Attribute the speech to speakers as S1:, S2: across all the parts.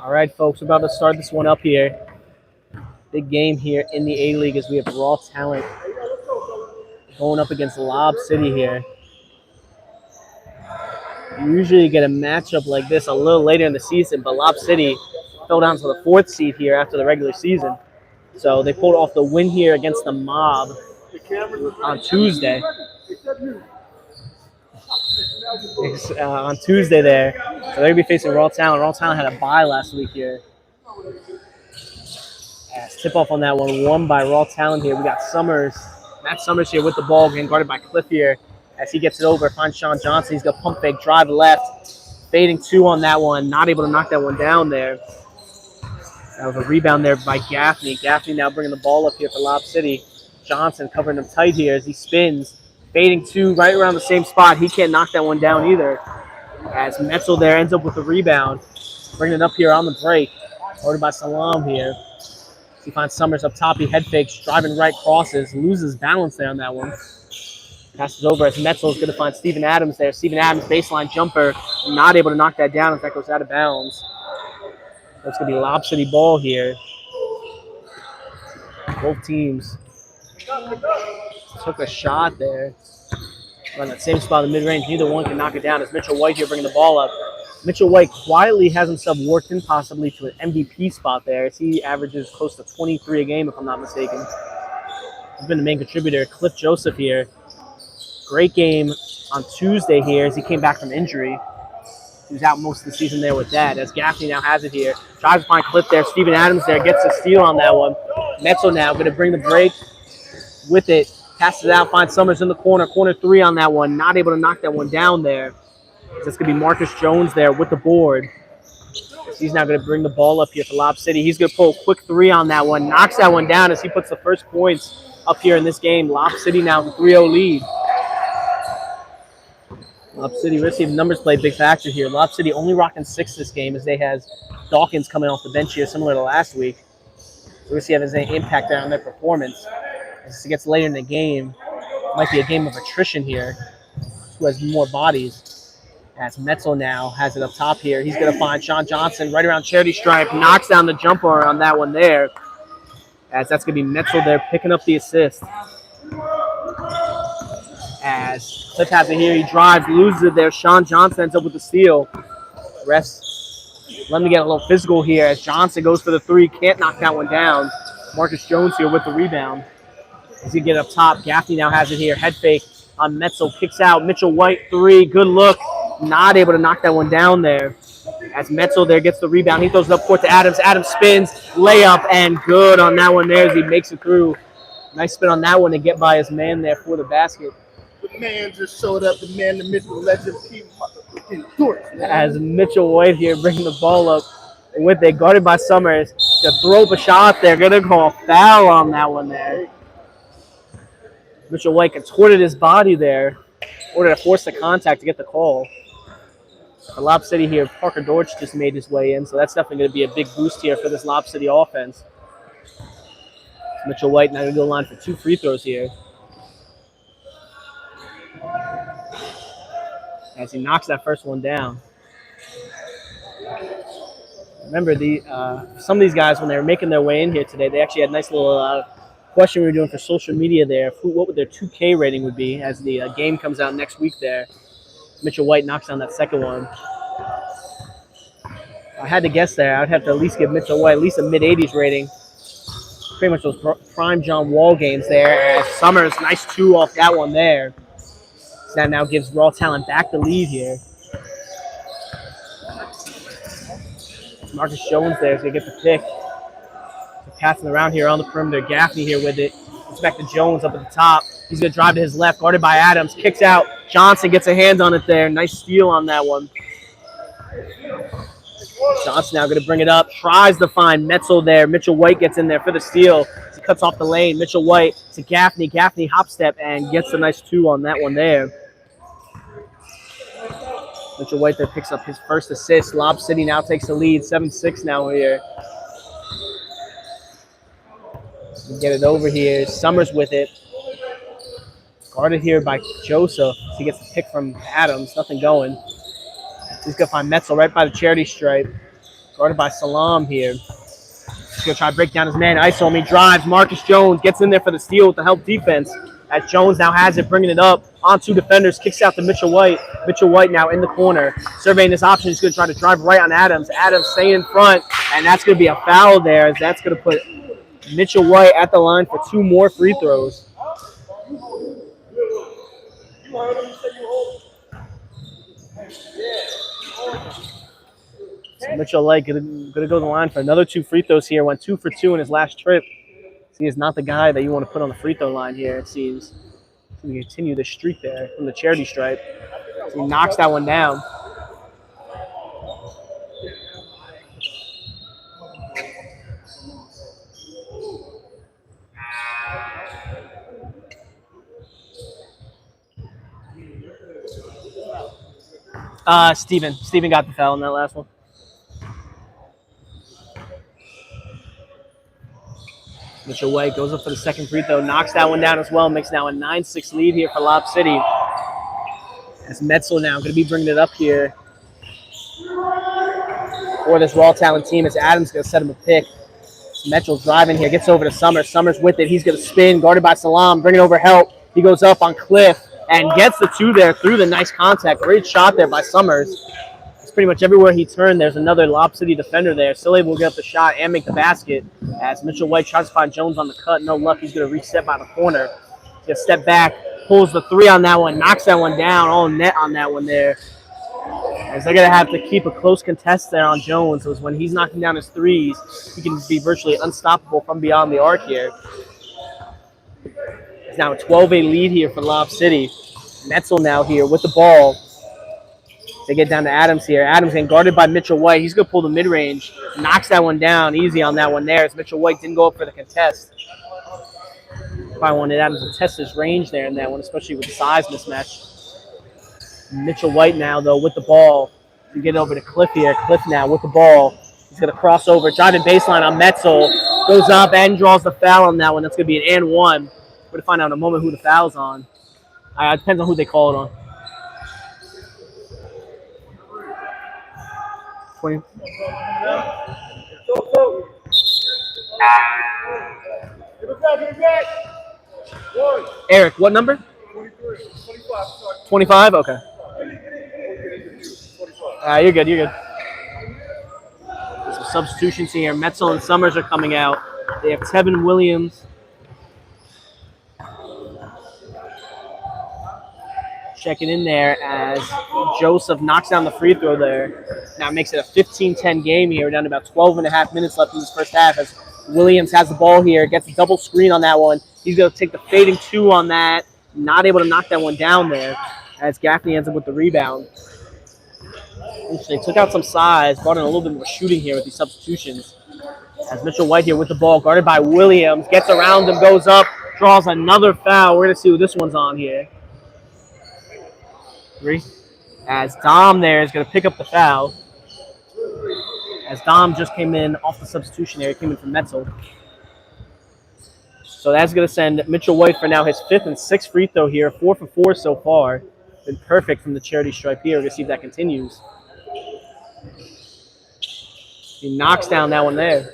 S1: All right, folks, we're about to start this one up here. Big game here in the A-League as we have Raw Talent going up against Lob City here. You usually get a matchup like this a little later in the season, but Lob City fell down to the 4th seed here after the regular season. So they pulled off the win here against the Mob on Tuesday. On Tuesday there. So they're going to be facing Raw Talent. Raw Talent had a bye last week here. As tip-off on that one, won by Raw Talent here. We got Matt Summers here with the ball, getting guarded by Cliff here. As he gets it over, finds Sean Johnson. He's got pump fake, drive left. Fading 2 on that one. Not able to knock that one down there. That was a rebound there by Gaffney. Gaffney now bringing the ball up here for Lob City. Johnson covering him tight here as he spins. Fading 2 right around the same spot. He can't knock that one down either. As Metzel there ends up with the rebound. Bringing it up here on the break. Ordered by Salam here. He finds Summers up top. He head fakes, driving right, crosses, loses balance there on that one. Passes over as Metzel is going to find Steven Adams there. Steven Adams, baseline jumper, not able to knock that down as that goes out of bounds. That's going to be Lob City ball here. Both teams took a shot there. On that same spot in the mid-range, neither one can knock it down as Mitchell White here bringing the ball up. Mitchell White quietly has himself worked in possibly to an MVP spot there as he averages close to 23 a game, if I'm not mistaken. He's been the main contributor. Cliff Joseph here. Great game on Tuesday here as he came back from injury. He was out most of the season there with that as Gaffney now has it here. Tries to find Cliff there. Steven Adams there gets a steal on that one. Metzel now going to bring the break with it. Passes it out, finds Summers in the corner. Corner 3 on that one. Not able to knock that one down there. That's going to be Marcus Jones there with the board. He's now going to bring the ball up here for Lob City. He's going to pull a quick 3 on that one. Knocks that one down as he puts the first points up here in this game. Lob City now with a 3-0 lead. Lob City, let's see if numbers play a big factor here. Lob City only rocking 6 this game as they has Dawkins coming off the bench here, similar to last week. So we'll see if there's any impact there on their performance. As it gets later in the game, it might be a game of attrition here. Who has more bodies? As Metzel now has it up top here. He's going to find Sean Johnson right around charity stripe. Knocks down the jumper on that one there. As that's going to be Metzel there picking up the assist. As Cliff has it here. He drives, loses it there. Sean Johnson ends up with the steal. Refs, let me get a little physical here as Johnson goes for the 3. Can't knock that one down. Marcus Jones here with the rebound. He's going to get up top. Gaffney now has it here. Head fake on Metzel. Kicks out. Mitchell White 3. Good look. Not able to knock that one down there. As Metzel there gets the rebound. He throws it up court to Adams. Adams spins. Layup and good on that one there as he makes it through. Nice spin on that one to get by his man there for the basket.
S2: The man just showed up. The man, the myth, the legend,
S1: as Mitchell White here bringing the ball up with it. Guarded by Summers. To throw up a shot there. Going to call a foul on that one there. Mitchell White contorted his body there. Ordered to force the contact to get the call. Lob City here, Parker Dortch just made his way in, so that's definitely going to be a big boost here for this Lob City offense. Mitchell White now going to go line for 2 free throws here. As he knocks that first one down. Remember, some of these guys, when they were making their way in here today, they actually had a nice little question we were doing for social media there. What would their 2K rating would be as the game comes out next week there. Mitchell White knocks down that second one. I had to guess there. I'd have to at least give Mitchell White at least a mid-80s rating. Pretty much those prime John Wall games there. As Summers, nice 2 off that one there. So that now gives Raw Talent back the lead here. Marcus Jones there is going to get the pick. Passing around here on the perimeter. Gaffney here with it. It's back to Jones up at the top. He's going to drive to his left, guarded by Adams. Kicks out. Johnson gets a hand on it there. Nice steal on that one. Johnson now going to bring it up. Tries to find Metzel there. Mitchell White gets in there for the steal. He cuts off the lane. Mitchell White to Gaffney. Gaffney hop step and gets a nice 2 on that one there. Mitchell White there picks up his first assist. Lob City now takes the lead. 7-6 now here. Get it over here. Summers with it. Guarded here by Joseph. He gets the pick from Adams. Nothing going. He's going to find Metzel right by the charity stripe. Guarded by Salam here. He's going to try to break down his man. ISO him. He drives. Marcus Jones gets in there for the steal with the help defense. As Jones now has it, bringing it up on two defenders. Kicks out to Mitchell White. Mitchell White now in the corner. Surveying this option. He's going to try to drive right on Adams. Adams staying in front. And that's going to be a foul there. As that's going to put Mitchell White at the line for 2 more free throws. So Mitchell White going to go to the line for another 2 free throws here. Went 2 for 2 in his last trip. So he is not the guy that you want to put on the free throw line here, it seems. He's going to continue the streak there from the charity stripe. So he knocks that one down. Steven got the foul in that last one. Mitchell White goes up for the second free throw, knocks that one down as well, makes now a 9-6 lead here for Lob City. As Metzel now going to be bringing it up here for this raw talent team as Adams going to set him a pick. Metzel driving here, gets over to Summers. Summers with it, he's going to spin, guarded by Salam, bringing over help. He goes up on Cliff and gets the 2 there through the nice contact. Great shot there by Summers. It's pretty much everywhere he turned, there's another Lob City defender there. Still able to get up the shot and make the basket as Mitchell White tries to find Jones on the cut. No luck, he's going to reset by the corner. He's going to step back, pulls the 3 on that one, knocks that one down, all net on that one there. As they're going to have to keep a close contest there on Jones. So when he's knocking down his 3s, he can be virtually unstoppable from beyond the arc here. It's now a 12-8 lead here for Lob City. Metzel now here with the ball. They get down to Adams here. Adams getting guarded by Mitchell White. He's going to pull the mid-range. Knocks that one down easy on that one there as Mitchell White didn't go up for the contest. Probably wanted Adams to test his range there in that one, especially with the size mismatch. Mitchell White now, though, with the ball. To get over to Cliff here. Cliff now with the ball. He's going to cross over. Driving baseline on Metzel. Goes up and draws the foul on that one. That's going to be an and 1. We're going to find out in a moment who the foul's on. It depends on who they call it on. 20. Eric, what number? 25? Okay. You're good, you're good. Some substitutions here. Metzel and Summers are coming out. They have Tevin Williams. Checking in there as Joseph knocks down the free throw there. Now makes it a 15-10 game here. We're down to about 12.5 minutes left in this first half as Williams has the ball here. Gets a double screen on that one. He's going to take the fading 2 on that. Not able to knock that one down there as Gaffney ends up with the rebound. Interesting. Took out some size. Brought in a little bit more shooting here with these substitutions. As Mitchell White here with the ball. Guarded by Williams. Gets around him. Goes up. Draws another foul. We're going to see who this one's on here. 3. As Dom there is going to pick up the foul. As Dom just came in off the substitution there. He came in from Metzel. So that's going to send Mitchell White for now his 5th and 6th free throw here. 4 for 4 so far. Been perfect from the charity stripe here. We're going to see if that continues. He knocks down that one there.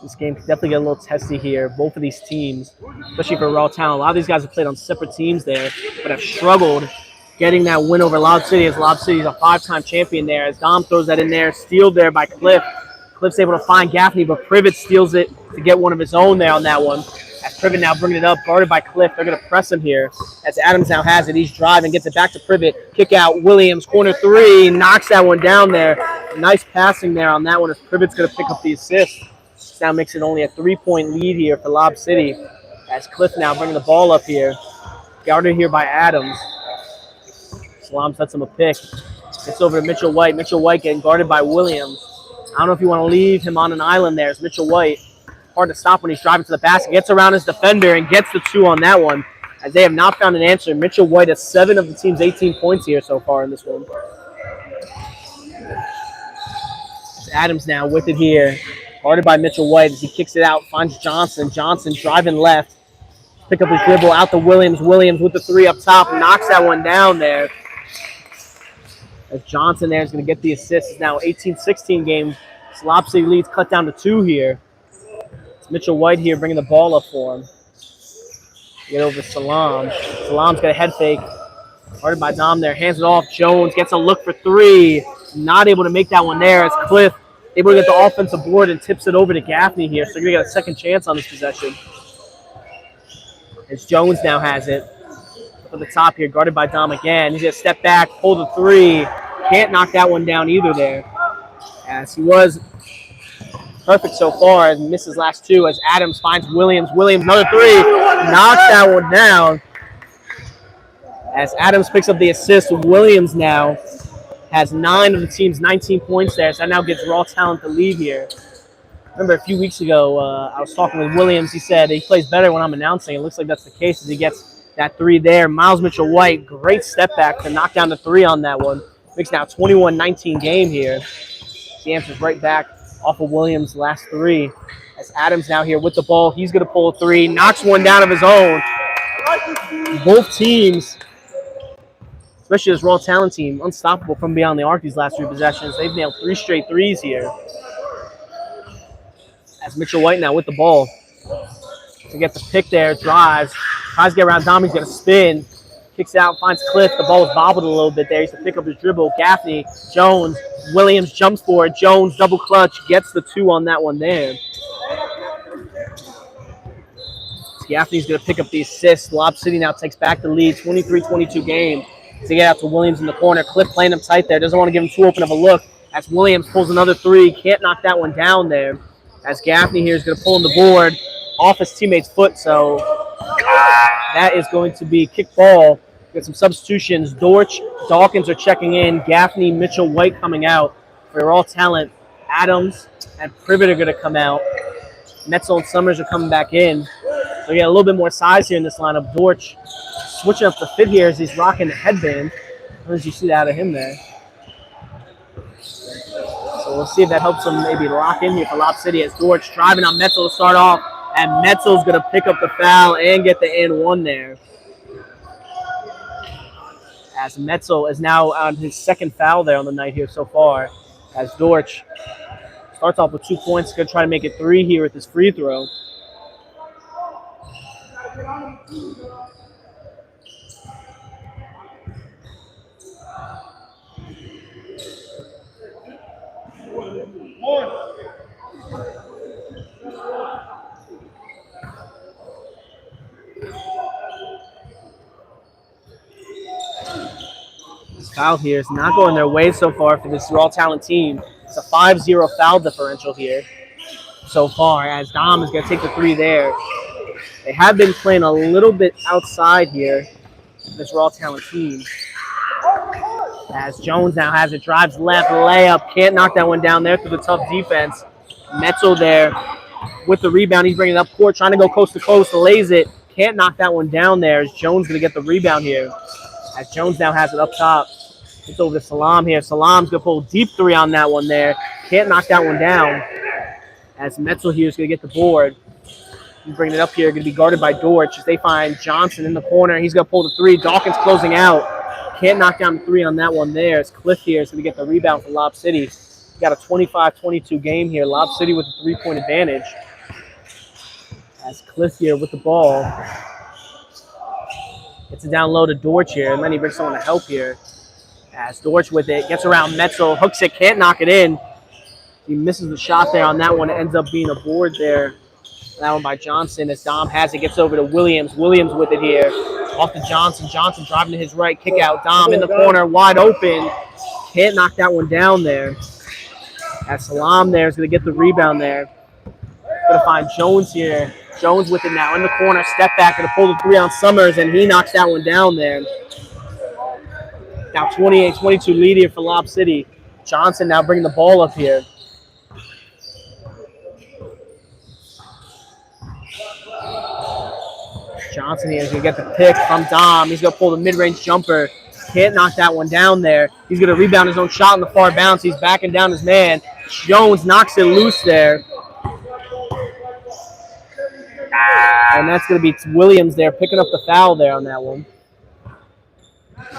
S1: This game could definitely get a little testy here. Both of these teams, especially for raw talent. A lot of these guys have played on separate teams there, but have struggled getting that win over Lob City as Lob City is a 5-time champion there. As Dom throws that in there, stealed there by Cliff. Cliff's able to find Gaffney, but Privet steals it to get one of his own there on that one. As Privet now bringing it up, guarded by Cliff. They're going to press him here. As Adams now has it, he's driving, gets it back to Privet. Kick out, Williams, corner 3, knocks that one down there. Nice passing there on that one as Privet's going to pick up the assist. This now makes it only a 3-point lead here for Lob City. As Cliff now bringing the ball up here. Guarded here by Adams. Salam sets him a pick. Gets over to Mitchell White. Mitchell White getting guarded by Williams. I don't know if you want to leave him on an island there. It's Mitchell White. Hard to stop when he's driving to the basket. Gets around his defender and gets the 2 on that one. As they have not found an answer. Mitchell White has 7 of the team's 18 points here so far in this one. It's Adams now with it here. Guarded by Mitchell White as he kicks it out. Finds Johnson. Johnson driving left. Pick up his dribble out to Williams. Williams with the three up top. Knocks that one down there. As Johnson there is going to get the assist. It's now 18-16 game. Lob City leads cut down to 2 here. It's Mitchell White here bringing the ball up for him. Get over to Salam. Salam's got a head fake. Guarded by Dom there. Hands it off. Jones gets a look for 3. Not able to make that one there as Cliff able to get the offensive board and tips it over to Gaffney here. So you're going to get a second chance on this possession. As Jones now has it. Up the top here. Guarded by Dom again. He's going to step back. Pull the 3. Can't knock that one down either there. As he was perfect so far and misses last 2 as Adams finds Williams. Williams, another 3. Knocks that one down. As Adams picks up the assist, Williams now has 9 of the team's 19 points there. So that now gives raw talent the lead here. Remember a few weeks ago, I was talking with Williams. He said he plays better when I'm announcing. It looks like that's the case as he gets that 3 there. Miles Mitchell White, great step back to knock down the 3 on that one. Makes now 21-19 game here. The answer's right back off of Williams' last 3. As Adams now here with the ball, he's going to pull a 3. Knocks one down of his own. Both teams, especially this raw talent team, unstoppable from beyond the arc these last 3 possessions. They've nailed 3 straight 3s here. As Mitchell White now with the ball. To get the pick there, drives. Tries to get around Dom, he's going to spin. Kicks out, finds Cliff. The ball is bobbled a little bit there. He's to pick up his dribble. Gaffney, Jones, Williams jumps for it. Jones, double clutch, gets the 2 on that one there. Gaffney's going to pick up the assist. Lob City now takes back the lead, 23-22 game. To get out to Williams in the corner. Cliff playing him tight there. Doesn't want to give him too open of a look. As Williams pulls another 3. Can't knock that one down there. As Gaffney here is going to pull on the board off his teammate's foot. So that is going to be kick ball. Get some substitutions. Dortch, Dawkins are checking in. Gaffney, Mitchell White coming out. For all talent, Adams and Privet are going to come out. Metzel and Summers are coming back in. So we got a little bit more size here in this lineup. Dortch switching up the fit here as he's rocking the headband. How did you see that out of him there? So we'll see if that helps him maybe lock in here for Lob City as Dortch driving on Metzel to start off. And Metzel's going to pick up the foul and get the N1 there. As Metzel is now on his 2nd foul there on the night here so far. As Dortch starts off with 2 points, going to try to make it 3 here with his free throw. This foul here is not going their way so far for this raw talent team. It's a 5-0 foul differential here so far as Dom is going to take the 3 there. They have been playing a little bit outside here, this raw talent team. As Jones now has it, drives left, layup, can't knock that one down there through the tough defense. Metzel there with the rebound. He's bringing it up court, trying to go coast to coast, lays it. Can't knock that one down there as Jones going to get the rebound here. As Jones now has it up top. It's over to Salam here. Salam's going to pull a deep 3 on that one there. Can't knock that one down. As Metzel here is going to get the board. He's bringing it up here, going to be guarded by Dortch as they find Johnson in the corner. He's going to pull the 3. Dawkins closing out. Can't knock down the 3 on that one there. As Cliff here is going to get the rebound for Lob City. Got a 25-22 game here. Lob City with a 3-point advantage. As Cliff here with the ball. Gets it down low to Dortch here, and then he brings someone to help here. As Dortch with it, gets around Metzel, hooks it, can't knock it in. He misses the shot there on that one. It ends up being a board there. That one by Johnson as Dom has it, gets over to Williams. Williams with it here. Off to Johnson. Johnson driving to his right, kick out. Dom in the corner, wide open. Can't knock that one down there. As Salam there is going to get the rebound there. Going to find Jones here. Jones with it now in the corner, step back, going to pull the 3 on Summers, and he knocks that one down there. Now 28-22 lead here for Lob City. Johnson now bringing the ball up here. Johnson here is going to get the pick from Dom. He's going to pull the mid-range jumper. Can't knock that one down there. He's going to rebound his own shot in the far bounce. He's backing down his man. Jones knocks it loose there. And that's going to be Williams there picking up the foul there on that one.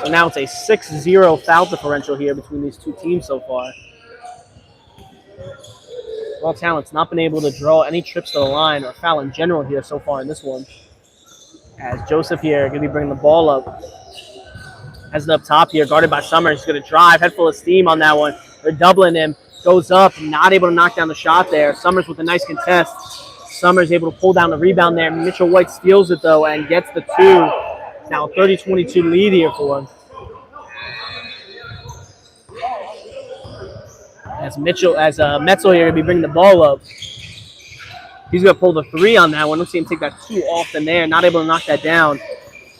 S1: So now it's a 6-0 foul differential here between these two teams so far. Raw Talent's not been able to draw any trips to the line or foul in general here so far in this one. As Joseph here going to be bringing the ball up. Has it up top here, guarded by Summers. He's going to drive, head full of steam on that one. They're doubling him. Goes up, not able to knock down the shot there. Summers with a nice contest. Summers able to pull down the rebound there. Mitchell White steals it, though, and gets the two. It's now a 30-22 lead here for him. As Metzel here going to be bringing the ball up. He's going to pull the three on that one. Let's see him take that too often there. Not able to knock that down.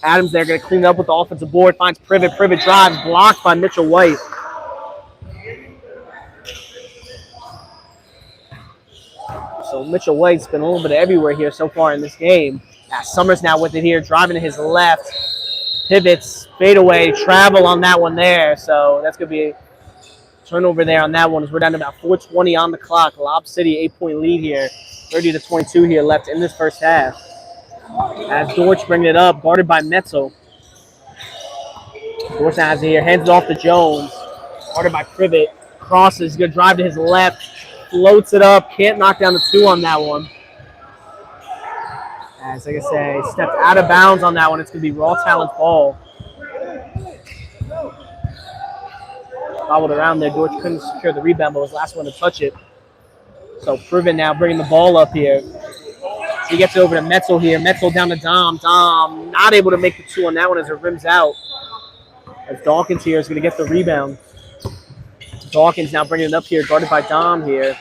S1: Adams there going to clean it up with the offensive board. Finds Privet. Privet drives. Blocked by Mitchell White. So Mitchell White's been a little bit everywhere here so far in this game. Summers now with it here. Driving to his left. Pivots. Fade away. Travel on that one there. So that's going to be a turnover there on that one as we're down to about 4:20 on the clock. Lob City 8-point lead here. 30-22 here left in this first half. As Dortch bringing it up, guarded by Metzel. Dortch has it here, hands it off to Jones. Guarded by Privet. Crosses, going to drive to his left. Floats it up, can't knock down the two on that one. As like I say, stepped out of bounds on that one. It's going to be Raw Talent's ball. Bobbled around there. Dortch couldn't secure the rebound, but was the last one to touch it. So Privet now bringing the ball up here. He gets it over to Metzel here. Metzel down to Dom. Dom not able to make the two on that one as it rims out. As Dawkins here is going to get the rebound. Dawkins now bringing it up here, guarded by Dom here.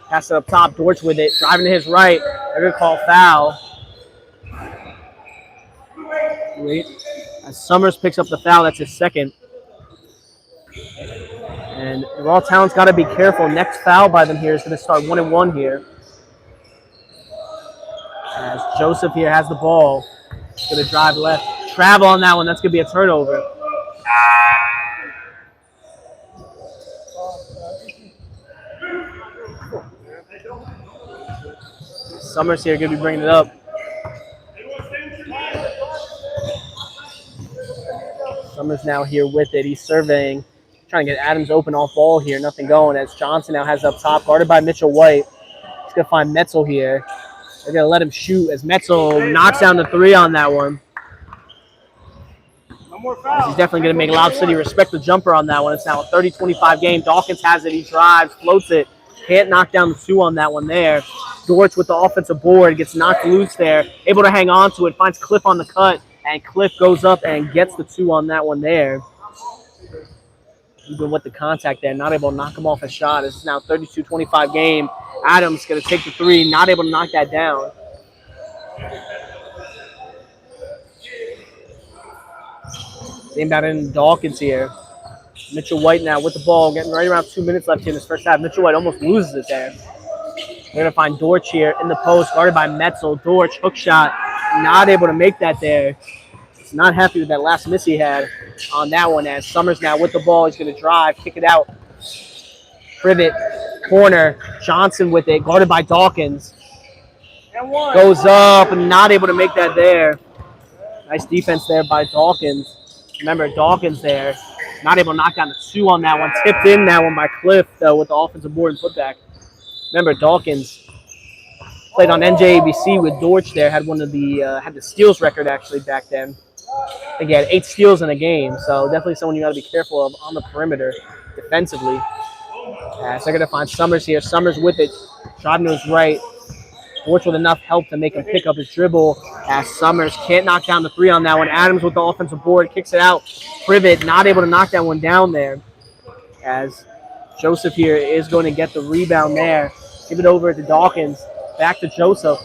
S1: Pass it up top. Dortch with it. Driving to his right. They're going to call foul. Wait. As Summers picks up the foul, that's his second. And Raw Talent's got to be careful. Next foul by them here is going to start 1-1 here. As Joseph here has the ball. Going to drive left. Travel on that one. That's going to be a turnover. Summers here going to be bringing it up. Summers now here with it. He's surveying. Trying to get Adams open off ball here. Nothing going as Johnson now has it up top. Guarded by Mitchell White. He's going to find Metzel here. They're going to let him shoot as Metzel knocks down the three on that one. He's definitely going to make Lob City respect the jumper on that one. It's now a 30-25 game. Dawkins has it. He drives, floats it. Can't knock down the two on that one there. Dortch with the offensive board gets knocked loose there. Able to hang on to it. Finds Cliff on the cut. And Cliff goes up and gets the two on that one there. Even with the contact there, not able to knock him off a shot. This is now a 32-25 game. Adams going to take the three, not able to knock that down. Inbound in Dawkins here. Mitchell White now with the ball, getting right around 2 minutes left here in this first half. Mitchell White almost loses it there. They're going to find Dortch here in the post, guarded by Metzel. Dortch, hook shot, not able to make that there. He's not happy with that last miss he had on that one as Summers now with the ball. He's going to drive, kick it out. Privet, corner, Johnson with it, guarded by Dawkins. Goes up and not able to make that there. Nice defense there by Dawkins. Remember, Dawkins there, not able to knock down the two on that one. Tipped in that one by Cliff, though, with the offensive board and putback. Remember, Dawkins played on NJABC with Dortch there, had the steals record actually back then. I think he had 8 steals in a game, so definitely someone you got to be careful of on the perimeter defensively. So they're going to find Summers here. Summers with it, driving to his right. Dortch with enough help to make him pick up his dribble. As Summers can't knock down the three on that one. Adams with the offensive board, kicks it out. Privet not able to knock that one down there. As Joseph here is going to get the rebound there. Give it over to Dawkins. Back to Joseph.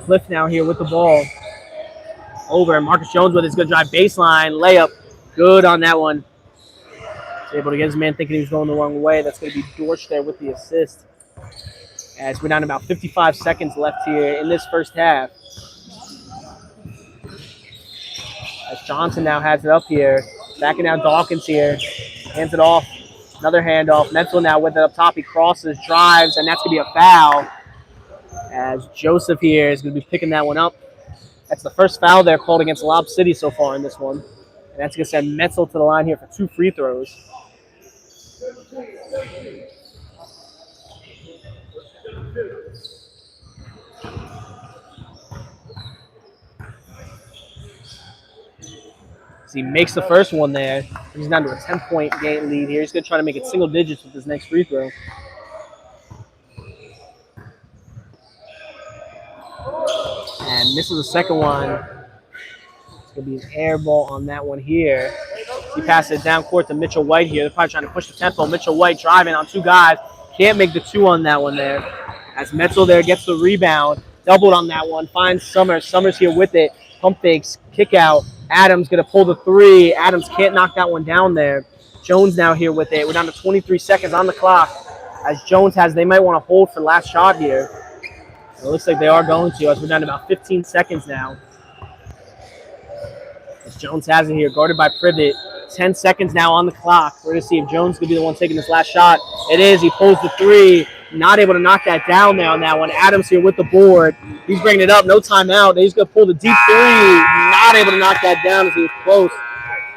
S1: Cliff now here with the ball. Over. Marcus Jones with it. He's going to drive baseline. Layup. Good on that one. He's able to get his man thinking he was going the wrong way. That's going to be Dortch there with the assist. As we're down to about 55 seconds left here in this first half. As Johnson now has it up here. Backing down Dawkins here. Hands it off. Another handoff. Metzel now with it up top. He crosses, drives, and that's going to be a foul. as Joseph here is going to be picking that one up. That's the first foul there called against Lob City so far in this one. And that's going to send Metzel to the line here for 2 free throws. So he makes the first one there. He's down to a 10-point game lead here. He's going to try to make it single digits with his next free throw. And misses the second one. It's going to be an air ball on that one here. He passes it down court to Mitchell White here. They're probably trying to push the tempo. Mitchell White driving on 2 guys. Can't make the 2 on that one there. As Metzel there gets the rebound. Doubled on that one. Finds Summers. Summers here with it. Pump fakes. Kick out. Adams going to pull the 3. Adams can't knock that one down there. Jones now here with it. We're down to 23 seconds on the clock. As Jones they might want to hold for last shot here. It looks like they are going to, as we're down to about 15 seconds now. As Jones has it here, guarded by Privet. 10 seconds now on the clock. We're going to see if Jones could be the one taking this last shot. It is. He pulls the 3. Not able to knock that down there on that one. Adams here with the board. He's bringing it up. No timeout. He's going to pull the deep 3. Not able to knock that down as he was close.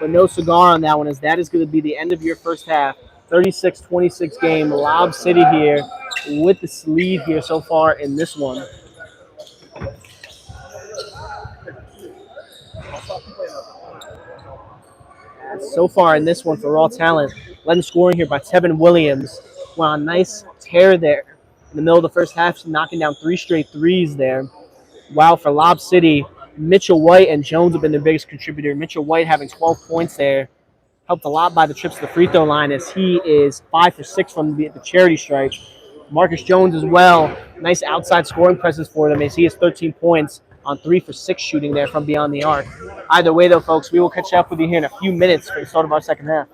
S1: But no cigar on that one, as that is going to be the end of your first half. 36-26 game. Lob City here with the lead here so far in this one. So far in this one for Raw Talent, led scoring here by Tevin Williams. Well, a nice tear there in the middle of the first half, knocking down 3 straight threes there. While for Lob City, Mitchell White and Jones have been the biggest contributor. Mitchell White having 12 points there. Helped a lot by the trips to the free throw line, as he is 5 for 6 from the charity stripe. Marcus Jones as well. Nice outside scoring presence for them, as he has 13 points on 3 for 6 shooting there from beyond the arc. Either way, though, folks, we will catch up with you here in a few minutes for the start of our second half.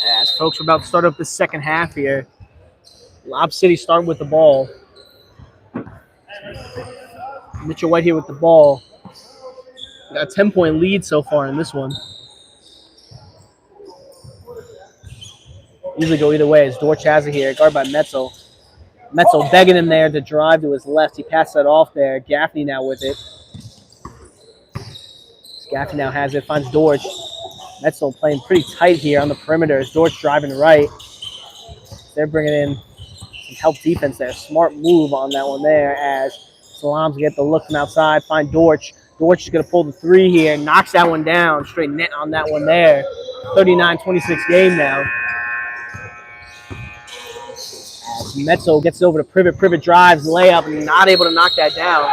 S1: As folks are about to start up the second half here, Lob City starting with the ball. Mitchell White here with the ball. Got a 10-point lead so far in this one. Usually go either way as Dorch has it here, guarded by Metzel. Metzel begging him there to drive to his left. He passed that off there. Gaffney now with it. Gaffney now has it, finds Dorch. Metzel playing pretty tight here on the perimeter as Dorch driving right. They're bringing in some help defense there. Smart move on that one there as Salams get the look from outside, find Dorch. Dorch is going to pull the 3 here, knocks that one down. Straight net on that one there. 39-26 game now. As Metzel gets it over to Privet. Privet drives, layup, not able to knock that down.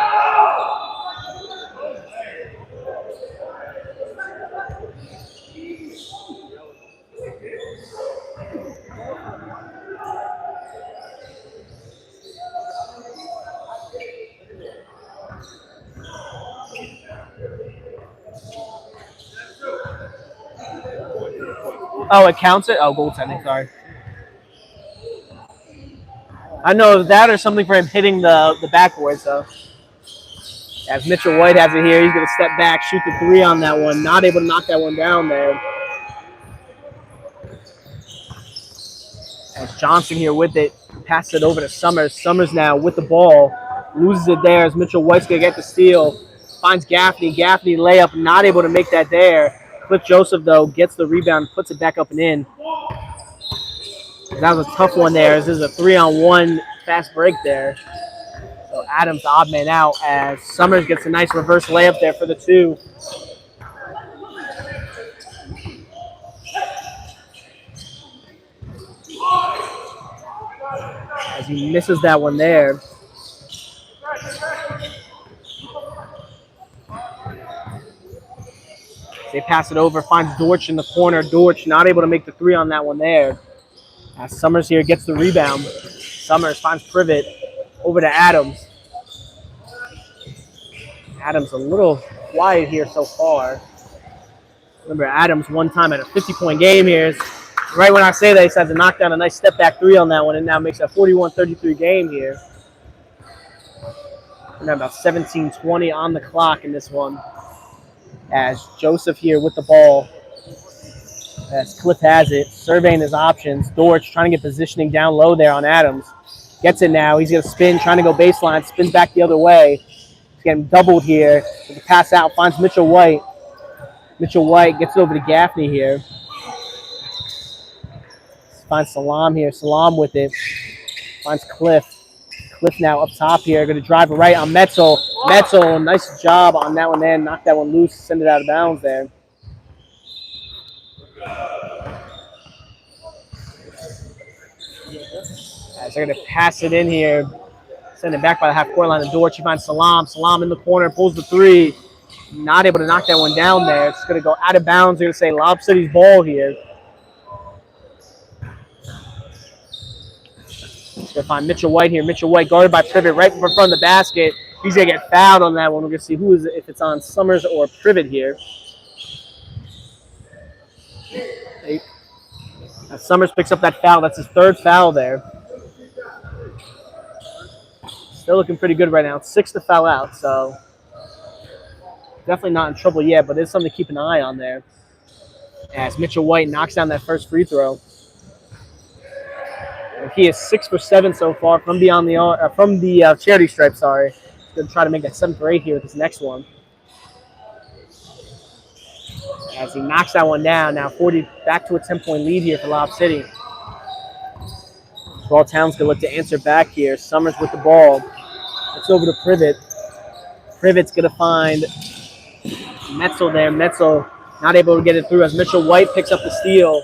S1: Oh, it counts it? Oh, goaltending, sorry. I know that or something for him hitting the backboard, so. As Mitchell White has it here, he's going to step back, shoot the 3 on that one. Not able to knock that one down there. As Johnson here with it, passes it over to Summers. Summers now with the ball, loses it there as Mitchell White's going to get the steal. Finds Gaffney. Gaffney layup, not able to make that there. Cliff Joseph, though, gets the rebound, puts it back up and in. That was a tough one there. This is a 3-on-1 fast break there. So Adams odd man out as Summers gets a nice reverse layup there for the 2. As he misses that one there. They pass it over, finds Dortch in the corner. Dortch not able to make the 3 on that one there. As Summers here gets the rebound. Summers finds Privet over to Adams. Adams a little quiet here so far. Remember, Adams one time at a 50-point game here. Right when I say that, he decides to knock down a nice step-back 3 on that one and now makes a 41-33 game here. We're now about 17-20 on the clock in this one. As Joseph here with the ball. As Cliff has it, surveying his options. Dortch trying to get positioning down low there on Adams. Gets it now. He's going to spin, trying to go baseline. Spins back the other way. He's getting doubled here. With the pass out, finds Mitchell White. Mitchell White gets it over to Gaffney here. Finds Salam here. Salam with it. Finds Cliff. Cliff now up top here. Going to drive it right on Metzel. Metzel, nice job on that one there. Knock that one loose. Send it out of bounds there. As they're going to pass it in here. Send it back by the half-court line of Dortch. He finds Salam. Salam in the corner. Pulls the 3. Not able to knock that one down there. It's going to go out of bounds. They're going to say Lob City's ball here. It's going to find Mitchell White here. Mitchell White guarded by Privet right in front of the basket. He's going to get fouled on that one. We're going to see who is it, if it's on Summers or Privet here. As Summers picks up that foul. That's his 3rd foul there. Still looking pretty good right now. It's 6 to foul out, so definitely not in trouble yet, but it's something to keep an eye on there. As Mitchell White knocks down that first free throw. And he is 6 for 7 so far from the charity stripe. Sorry, he's going to try to make that 7 for 8 here with this next one. As he knocks that one down, now 40 back to a 10-point lead here for Lob City. Ball Town's going to look to answer back here. Summers with the ball. It's over to Privet. Privet's going to find Metzel there. Metzel not able to get it through as Mitchell White picks up the steal.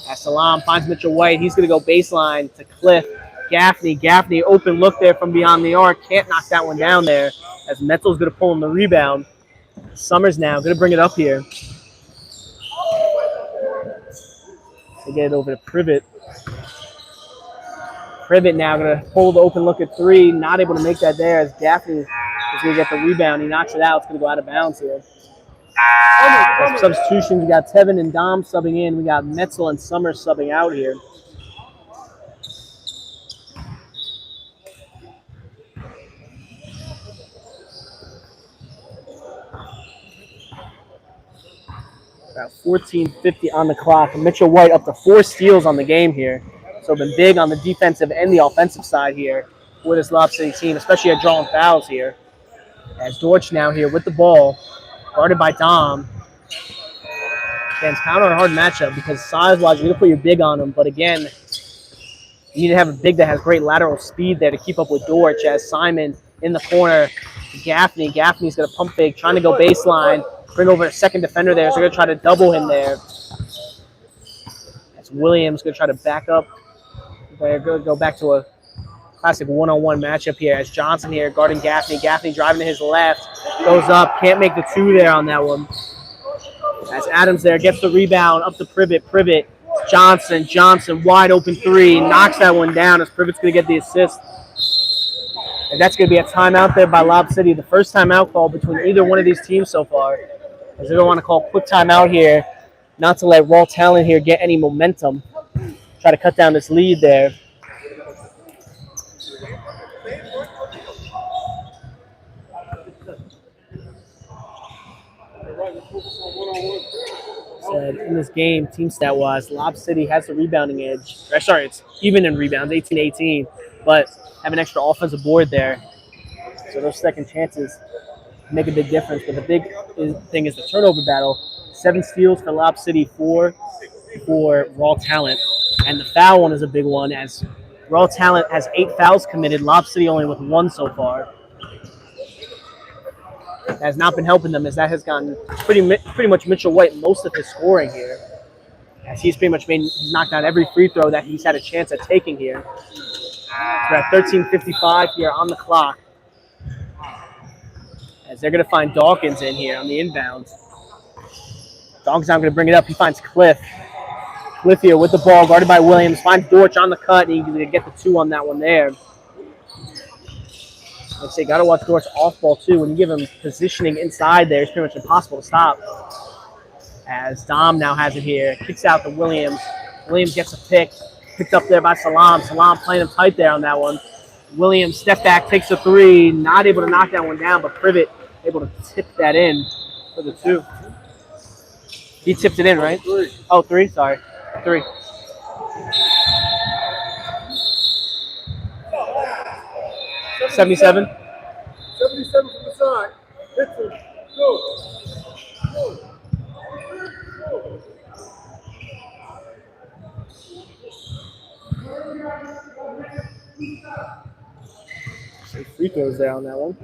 S1: As Salam finds Mitchell White, he's going to go baseline to Cliff. Gaffney. Gaffney, open look there from beyond the arc. Can't knock that one down there as Metzel's going to pull in the rebound. Summers now going to bring it up here. To get it over to Privet. Privet now going to pull the open look at 3. Not able to make that there as Gaffney is going to get the rebound. He knocks it out. It's going to go out of bounds here. Substitutions, we got Tevin and Dom subbing in. We got Metzel and Summers subbing out here. About 14:50 on the clock. Mitchell White up to 4 steals on the game here. So been big on the defensive and the offensive side here for this Lob City team, especially at drawing fouls here. As Dortch now here with the ball, guarded by Dom. Again, it's kind of a hard matchup because size-wise, you're going to put your big on him. But again, you need to have a big that has great lateral speed there to keep up with Dortch. As Simon in the corner, Gaffney. Gaffney's going to pump fake, trying to go baseline, bring over a second defender there. So they're going to try to double him there. As Williams going to try to back up. They're going to go back to a classic one-on-one matchup here. As Johnson here guarding Gaffney. Gaffney driving to his left, goes up, can't make the 2 there on that one. As Adams there gets the rebound up to Privet. Privet, Johnson. Johnson wide open 3, knocks that one down as Privet's going to get the assist. And that's going to be a timeout there by Lob City. The first timeout call between either one of these teams so far. As they don't want to call quick timeout here. not to let Raw Talent here get any momentum. Try to cut down this lead there. Said in this game, team stat wise, Lob City has the rebounding edge. Sorry, it's even in rebounds, 18-18, but have an extra offensive board there. So those second chances make a big difference. But the big thing is the turnover battle. 7 steals for Lob City, 4 for Raw Talent. And the foul one is a big one as Raw Talent has 8 fouls committed. Lob City only with 1 so far. That has not been helping them as that has gotten pretty much Mitchell White most of his scoring here. As he's pretty much knocked out every free throw that he's had a chance at taking here. We're at 13:55 here on the clock. As they're going to find Dawkins in here on the inbounds. Dawkins now going to bring it up. He finds Cliff. Cliff here with the ball, guarded by Williams. Finds Dortch on the cut, and he's going to get the 2 on that one there. Let's say, got to watch Dortch off ball too. When you give him positioning inside there, it's pretty much impossible to stop. As Dom now has it here, kicks out to Williams. Williams gets a pick, picked up there by Salam. Salam playing him tight there on that one. Williams step back, takes a 3, not able to knock that one down, but Privet able to tip that in for the 2. He tipped it in, right?
S2: 3.
S1: Oh, 3? Sorry. 3. $77.
S2: 77 from the side. Hits him. Go.
S1: Some free throws there on that one.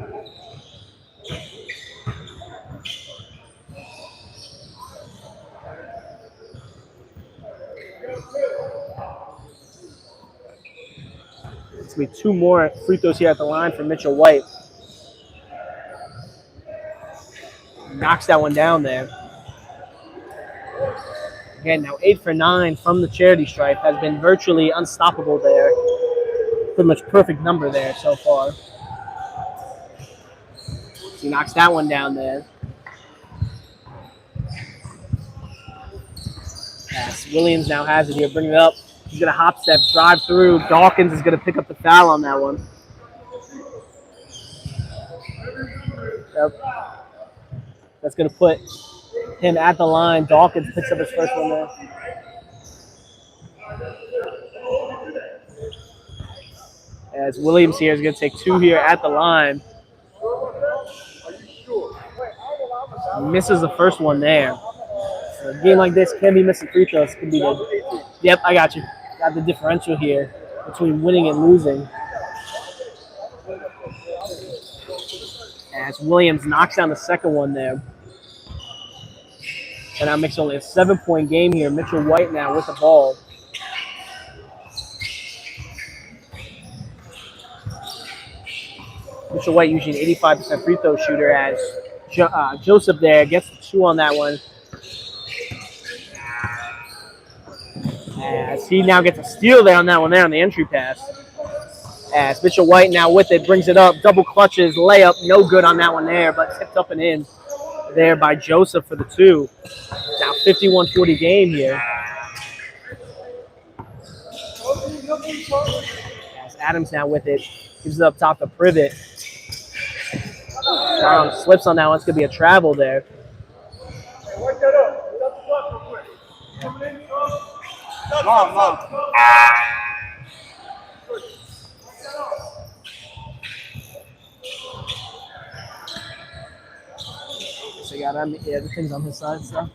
S1: It's going to be 2 more free throws here at the line for Mitchell White. Knocks that one down there. Again, now 8 for 9 from the charity stripe. Has been virtually unstoppable there. Pretty much perfect number there so far. He knocks that one down there. As Williams now has it here. Bring it up. He's going to hop step, drive through. Dawkins is going to pick up the foul on that one. Yep. That's going to put him at the line. Dawkins picks up his first one there. As Williams here is going to take 2 here at the line. Misses the first one there. So a game like this can be missing free throws. Can be good. Yep, I got you. Got the differential here between winning and losing. As Williams knocks down the second one there. And that makes only a 7-point game here. Mitchell White now with the ball. Mitchell White usually an 85% free throw shooter as Joseph there gets the 2 on that one. As he now gets a steal there on that one there on the entry pass. As Mitchell White now with it, brings it up, double clutches, layup, no good on that one there, but tipped up and in there by Joseph for the 2. Now 51-40 game here. As Adams now with it, gives it up top to Privet. Slips on that one, it's going to be a travel there.
S2: Mom.
S1: So you got everything's on his side still.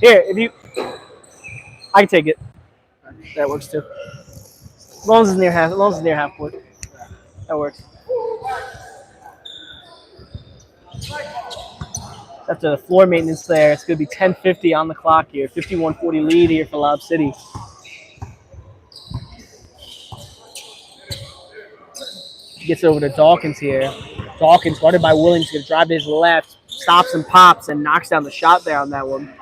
S1: Here, if you, I can take it. That works too. As long as it's near half court. That works. After the floor maintenance there, it's going to be 10:50 on the clock here. 51-40 lead here for Lob City. Gets over to Dawkins here. Dawkins, guarded by Williams, going to drive to his left, stops and pops, and knocks down the shot there on that one.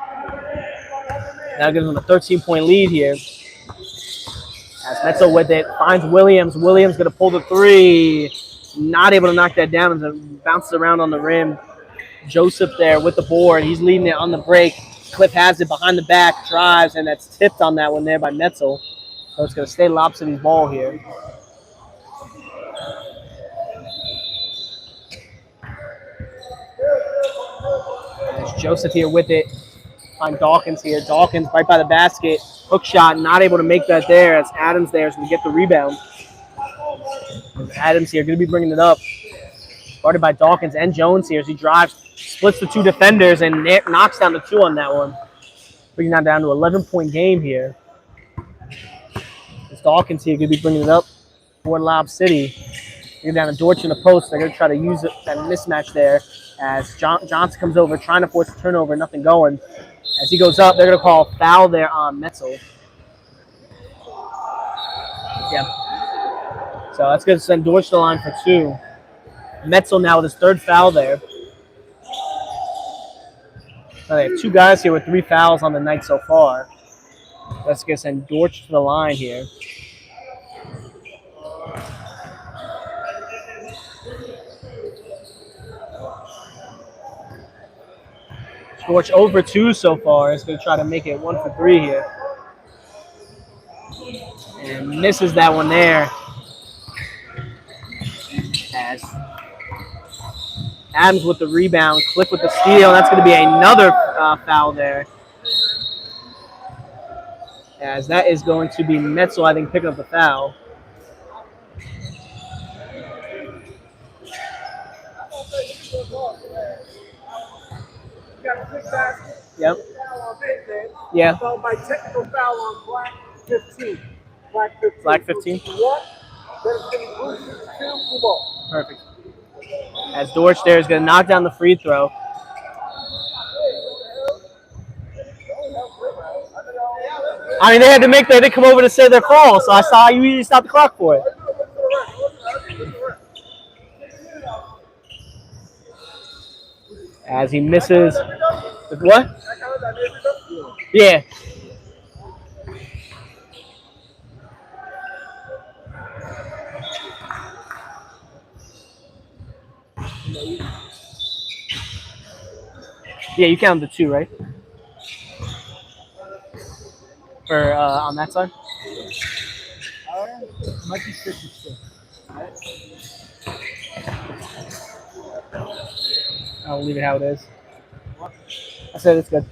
S1: Now gives them a 13-point lead here. As Metzel with it, finds Williams. Williams going to pull the three. Not able to knock that down as it bounces around on the rim. Joseph there with the board. He's leading it on the break. Cliff has it behind the back, drives, and that's tipped on that one there by Metzel. So it's going to stay Lob City's ball here. There's Joseph here with it. Find Dawkins here. Dawkins right by the basket. Hook shot, not able to make that there as Adams there is going to get the rebound. Adams here going to be bringing it up. Guarded by Dawkins and Jones here as he drives, splits the two defenders, and knocks down the two on that one. Bringing that down to 11-point game here. It's Dawkins here going to be bringing it up for Lob City. Get down to Dortch in the post. They're going to try to use it, that mismatch there as Johnson comes over, trying to force a turnover, nothing going. As he goes up, they're going to call a foul there on Metzel. Yeah. So that's going to send Dortch to the line for two. Metzel now with his third foul there. So they have two guys here with 3 fouls on the night so far. That's going to send Dortch to the line here. Dortch over 2 so far. Is going to try to make it 1 for 3 here. And misses that one there. As Adams with the rebound, Cliff with the steal. That's going to be another foul there. As that is going to be Metzel, I think, picking up the foul. Yep. Yeah.
S2: Followed by technical foul on Black 15.
S1: Black 15.
S2: What? Then it's going to be blue 2 ball.
S1: Perfect. As Dortch there is going to knock down the free throw. I mean, they had to make that. They come over to say their call, so I saw you usually stop the clock for it. As he misses. What? Yeah. Yeah, you count the 2, right? For on that side?
S2: Might be 56.
S1: I'll leave it how it is. I said it's good.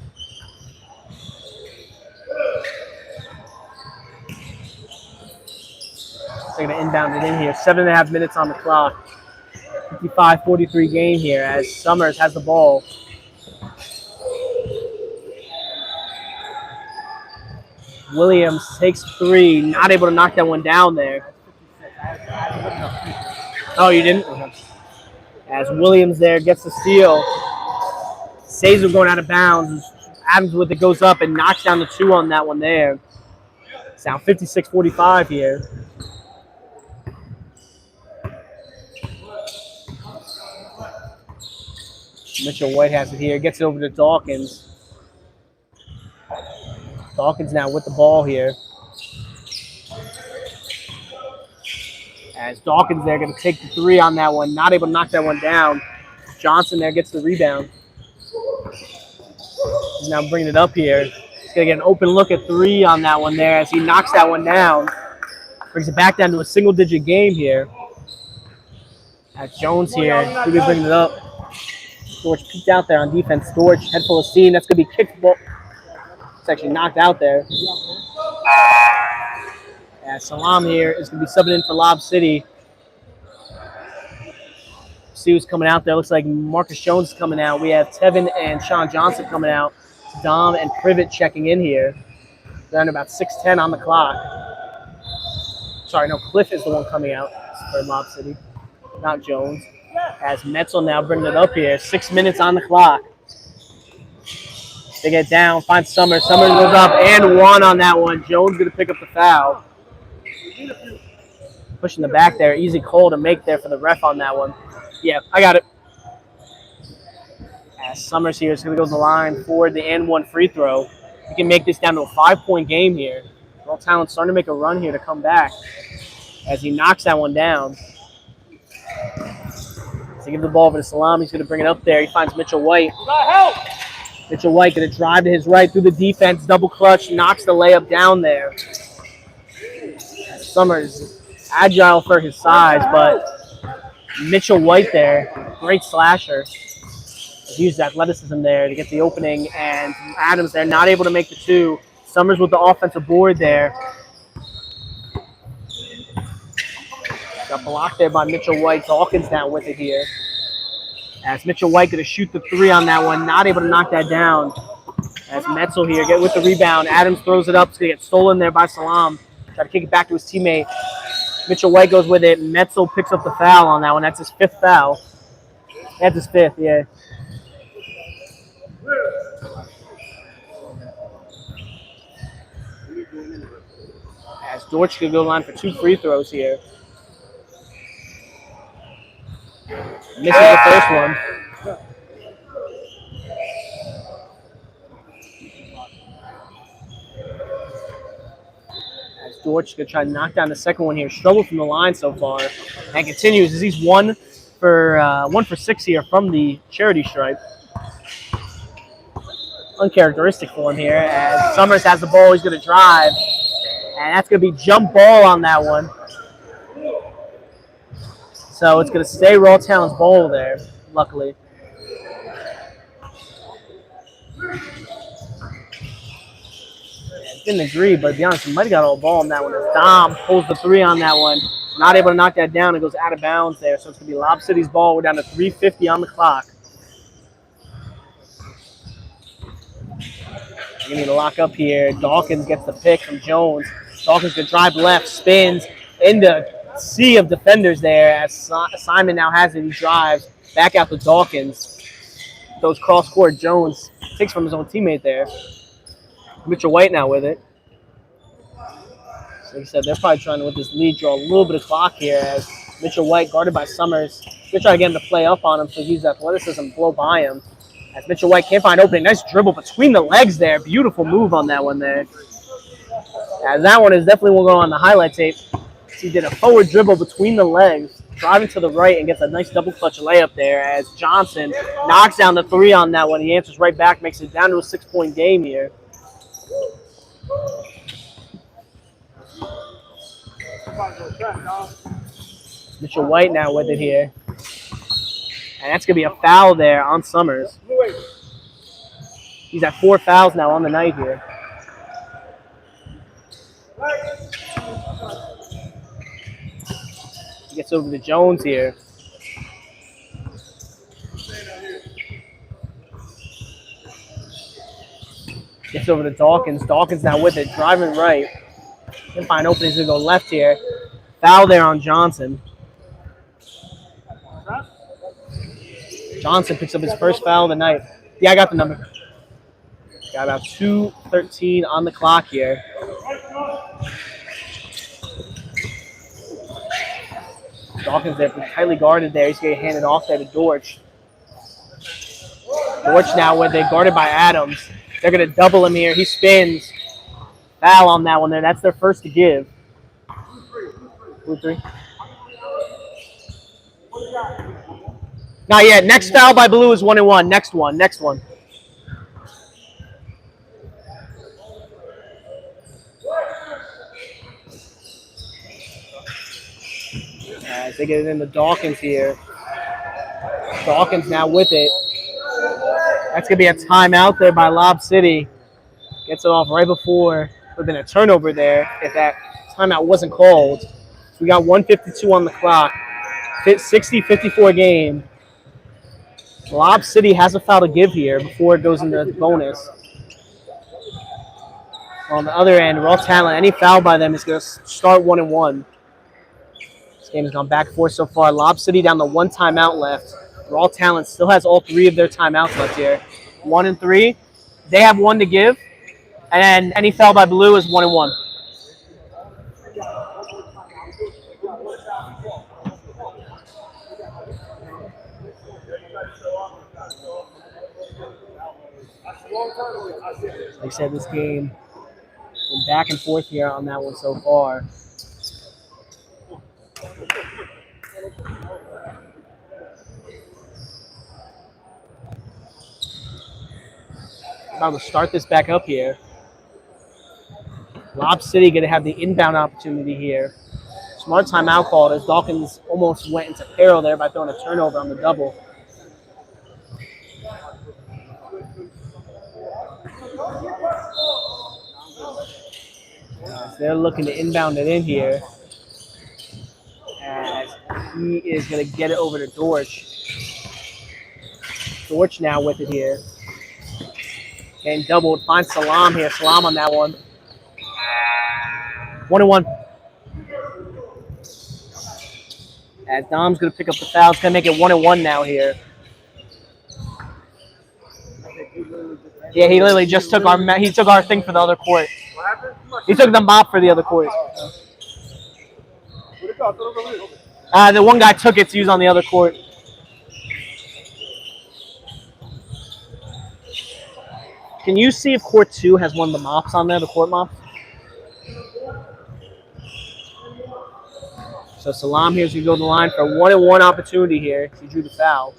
S1: They're going to inbound it in here. 7.5 minutes on the clock. 55-43 game here as Summers has the ball. Williams takes 3, not able to knock that one down there. Oh, you didn't? Okay. As Williams there gets the steal. Saves him going out of bounds. Adams with it goes up and knocks down the 2 on that one there. It's now 56-45 here. Mitchell White has it here. Gets it over to Dawkins. Dawkins now with the ball here. As Dawkins there going to take the 3 on that one. Not able to knock that one down. Johnson there gets the rebound. He's now bringing it up here. He's going to get an open look at 3 on that one there as he knocks that one down. Brings it back down to a single-digit game here. As Jones here. He'll be bringing it up. Dortch peeked out there on defense. Dortch, head full of steam. That's going to be kicked ball. It's actually knocked out there. Salam here is going to be subbing in for Lob City. See who's coming out there. Looks like Marcus Jones is coming out. We have Tevin and Sean Johnson coming out. Dom and Privet checking in here. Down to about 6:10 on the clock. Sorry, no, Cliff is the one coming out for Lob City, not Jones. As Metzel now bringing it up here. 6 minutes on the clock. They get down, find Summers. Summers goes up and one on that one. Jones going to pick up the foul. Pushing the back there. Easy call to make there for the ref on that one. Yeah, I got it. As Summers here is going to go to the line for the and one free throw. He can make this down to a 5-point game here. All Talent's starting to make a run here to come back as he knocks that one down. To give the ball over to Salam, he's going to bring it up there. He finds Mitchell White. Mitchell White going to drive to his right through the defense, double clutch, knocks the layup down there. Summers agile for his size, but Mitchell White there, great slasher. Used athleticism there to get the opening, and Adams there not able to make the two. Summers with the offensive board there. Got blocked there by Mitchell White. Dawkins down with it here. As Mitchell White going to shoot the three on that one, not able to knock that down. As Metzel here get with the rebound. Adams throws it up. It's going to get stolen there by Salam. Try to kick it back to his teammate. Mitchell White goes with it. Metzel picks up the foul on that one. That's his 5th foul. That's his 5th, yeah. As Dortch could go line for 2 free throws here. Misses the first one. As Dortch could try to knock down the second one here. Struggled from the line so far. And continues as he's 1 for 6 here from the charity stripe. Uncharacteristic for him here. As Summers has the ball, he's going to drive. And that's going to be jump ball on that one. So it's going to stay Raw Talon's ball there, luckily. Didn't agree, but to be honest, he might have got all ball on that one. As Dom pulls the three on that one. Not able to knock that down. It goes out of bounds there. So it's going to be Lob City's ball. We're down to 3:50 on the clock. We need to lock up here. Dawkins gets the pick from Jones. Dawkins can drive left, spins into sea of defenders there as Simon now has it. He drives back out to Dawkins. Those cross-court. Jones takes from his own teammate there. Mitchell White now with it. So like I said, they're probably trying to, with this lead, draw a little bit of clock here as Mitchell White, guarded by Summers, they're trying to get him to play up on him so he uses athleticism, blow by him. As Mitchell White can't find opening. Nice dribble between the legs there. Beautiful move on that one there. As that one is definitely one going on the highlight tape. He did a forward dribble between the legs, driving to the right and gets a nice double clutch layup there as Johnson knocks down the three on that one. He answers right back, makes it down to a 6-point game here. Mitchell White now with it here. And that's going to be a foul there on Summers. He's at 4 fouls now on the night here. He gets over to Jones here. Gets over to Dawkins. Dawkins now with it, driving right. Can find openings to go left here. Foul there on Johnson. Johnson picks up his first foul of the night. Yeah, I got the number. Got about 2:13 on the clock here. Dawkins there, tightly guarded there. He's getting handed off there to Dortch. Dortch now with it, guarded by Adams. They're going to double him here. He spins. Foul on that one there. That's their first to give. 2-3. Not yet. Next foul by Blue is 1-1. Next one. As they get it into Dawkins here. Dawkins now with it. That's going to be a timeout there by Lob City. Gets it off right before. Would have been a turnover there if that timeout wasn't called. So we got 1:52 on the clock. 60-54 game. Lob City has a foul to give here before it goes into bonus. On the other end, Raw Talent, any foul by them is going to start 1-1. This game has gone back and forth so far. Lob City down to 1 timeout left. Raw Talent still has all 3 of their timeouts left here. 1 and 3. They have 1 to give. And any foul by Blue is 1-1. Like I said, this game went back and forth here on that one so far. About to start this back up here. Lob City going to have the inbound opportunity here. Smart timeout called as Dawkins almost went into peril there by throwing a turnover on the double. As they're looking to inbound it in here. As he is going to get it over to Dortch. Dortch now with it here. And doubled. Finds Salam here. Salam on that one. 1-1. As Dom's going to pick up the foul. It's going to make it 1-1 now here. Yeah, he literally just took our thing for the other court. He took the mop for the other court. The one guy took it to use on the other court. Can you see if court 2 has one of the mops on there, the court mops? So Salam here is going to go to the line for a 1-1 opportunity here. He drew the foul.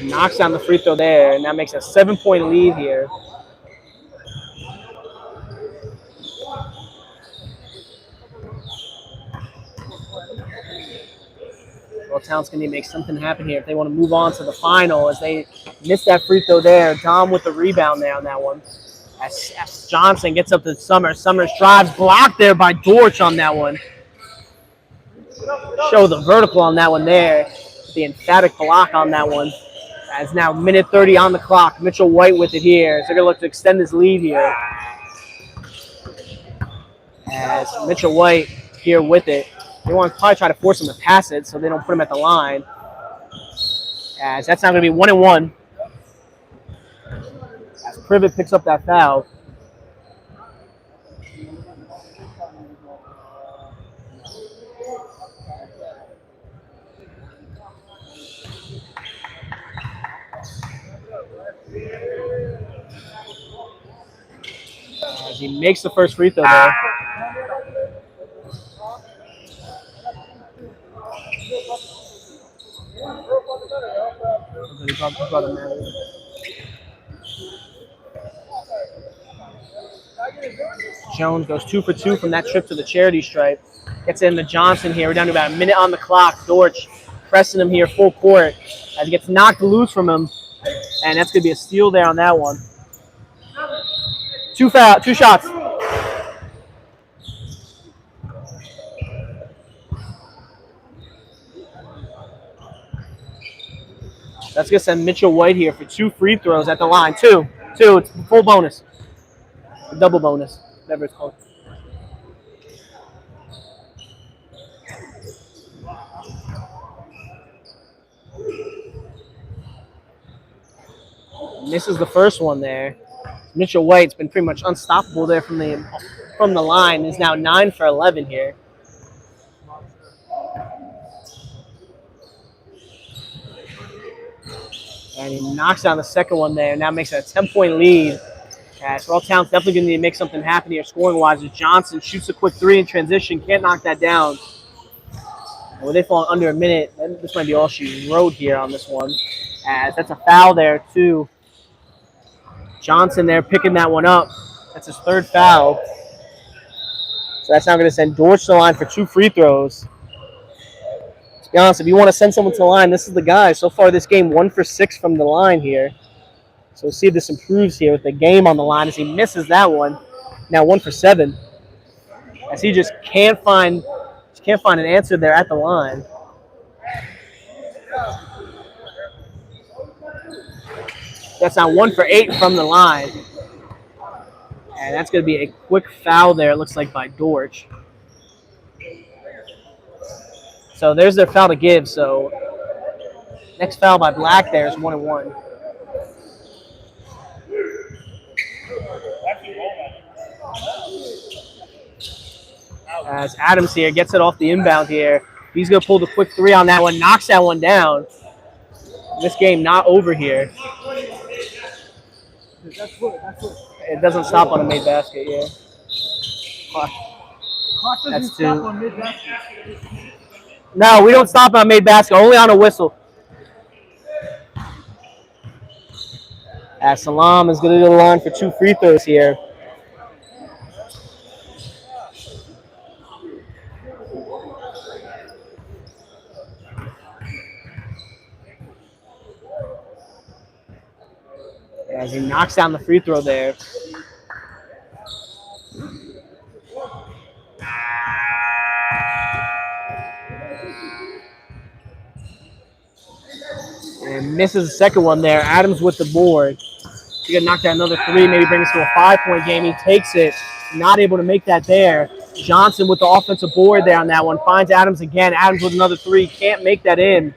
S1: Knocks down the free throw there, and that makes a 7-point lead here. Well, Town's going to make something happen here if they want to move on to the final as they miss that free throw there. Dom with the rebound there on that one. As Johnson gets up to Summers. Summers drives, blocked there by Dortch on that one. Show the vertical on that one there. The emphatic block on that one. As now minute 30 on the clock. Mitchell White with it here. So they're going to look to extend his lead here. As Mitchell White here with it. They want to probably try to force him to pass it so they don't put him at the line. As that's not going to be 1-1. As Privet picks up that foul. As he makes the first free throw there. Jones goes 2 for 2 from that trip to the charity stripe. Gets into Johnson here. We're down to about a minute on the clock. Dortch pressing him here full court as he gets knocked loose from him. And that's going to be a steal there on that one. 2 shots. That's going to send Mitchell White here for 2 free throws at the line. 2. It's full bonus. Double bonus, whatever it's called. Misses the first one there. Mitchell White's been pretty much unstoppable there from the line. He's now 9 for 11 here. And he knocks down the second one there. Now makes it a 10-point lead. So Raw Town's definitely going to need to make something happen here scoring-wise. As Johnson shoots a quick 3 in transition. Can't knock that down. Well, they fall under a minute. This might be all she wrote here on this one. As that's a foul there, too. Johnson there picking that one up. That's his 3rd foul. So that's now going to send Dortch to the line for 2 free throws. To be honest, if you want to send someone to the line, this is the guy. So far this game, 1 for 6 from the line here. So we'll see if this improves here with the game on the line as he misses that one. Now 1 for 7. As he just can't find an answer there at the line. That's now 1 for 8 from the line. And that's going to be a quick foul there, it looks like, by Dortch. So there's their foul to give. So next foul by Black there is 1-1. As Adams here gets it off the inbound here. He's going to pull the quick three on that one, knocks that one down. This game not over here. It doesn't stop on a made basket, yeah. That's two. No, we don't stop on made basket, only on a whistle. As Salam is going to go to the line for 2 free throws here. As he knocks down the free throw there. And misses the second one there. Adams with the board. He got knocked down another three, maybe bring us to a 5-point game. He takes it, not able to make that there. Johnson with the offensive board there on that one. Finds Adams again. Adams with another three. Can't make that in.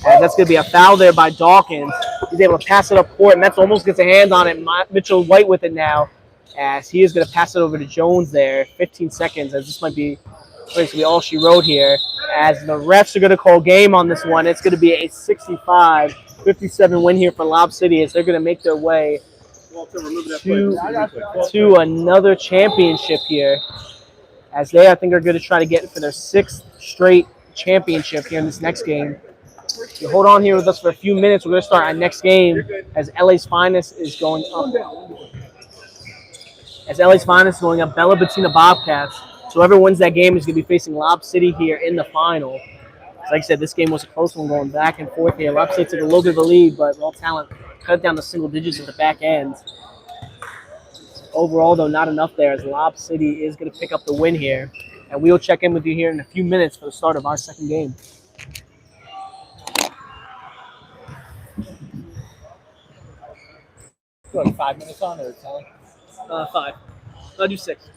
S1: And that's going to be a foul there by Dawkins. He's able to pass it up court. Metz almost gets a hand on it. Mitchell White with it now, as he is going to pass it over to Jones there. 15 seconds, as this might be basically all she wrote here. As the refs are going to call game on this one, it's going to be a 65-57 win here for Lob City, as they're going to make their way to another championship here. As they, I think, are going to try to get for their 6th straight championship here in this next game. You hold on here with us for a few minutes. We're going to start our next game as LA's Finest is going up. As LA's Finest is going up, Bella Bettina Bobcats. So whoever wins that game is going to be facing Lob City here in the final. As like I said, this game was a close one going back and forth here. Lob City took a little bit of a lead, but Raw Talent cut down to single digits at the back end. Overall, though, not enough there, as Lob City is going to pick up the win here. And we will check in with you here in a few minutes for the start of our second game.
S2: What, 5 minutes on or 10?
S1: 5. I'll do 6.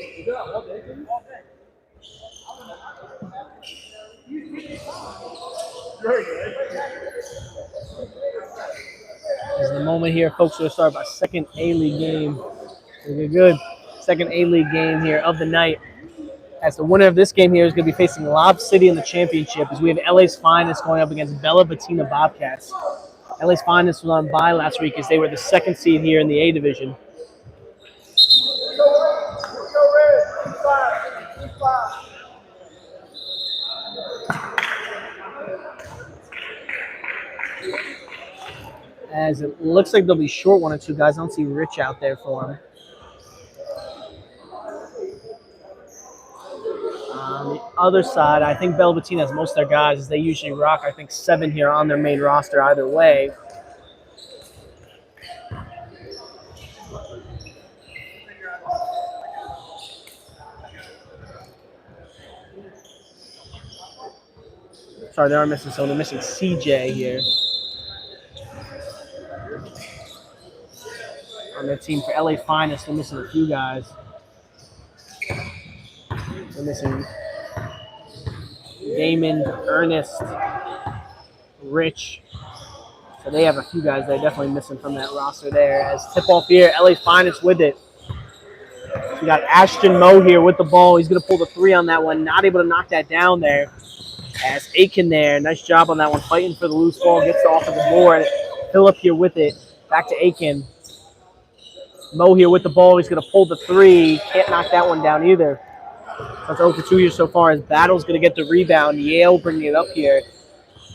S1: This is the moment here, folks. We'll start our second A-League game. Good. Second A-League game here of the night. As the winner of this game here is going to be facing Lob City in the championship, as we have LA's Finest going up against Bella Bettina Bobcats. LA's Finest was on bye last week as they were the second seed here in the A division. As it looks like they'll be short one or two guys. I don't see Rich out there for him. On the other side, I think Bella Bettina has most of their guys, as they usually rock, I think, 7 here on their main roster either way. Sorry, they are missing someone. They're missing CJ here on their team. For LA Finest, they're missing a few guys. They're missing Damon, Ernest, Rich. So they have a few guys they're definitely missing from that roster there. As tip-off here, LA Finest with it. So we got Ashton Moe here with the ball. He's going to pull the 3 on that one. Not able to knock that down there. As Aiken there, nice job on that one, fighting for the loose ball, gets it off of the board. Phillip here with it, back to Aiken. Moe here with the ball, he's going to pull the 3. Can't knock that one down either. That's 0 for 2 here so far, as Battle's going to get the rebound. Yale bringing it up here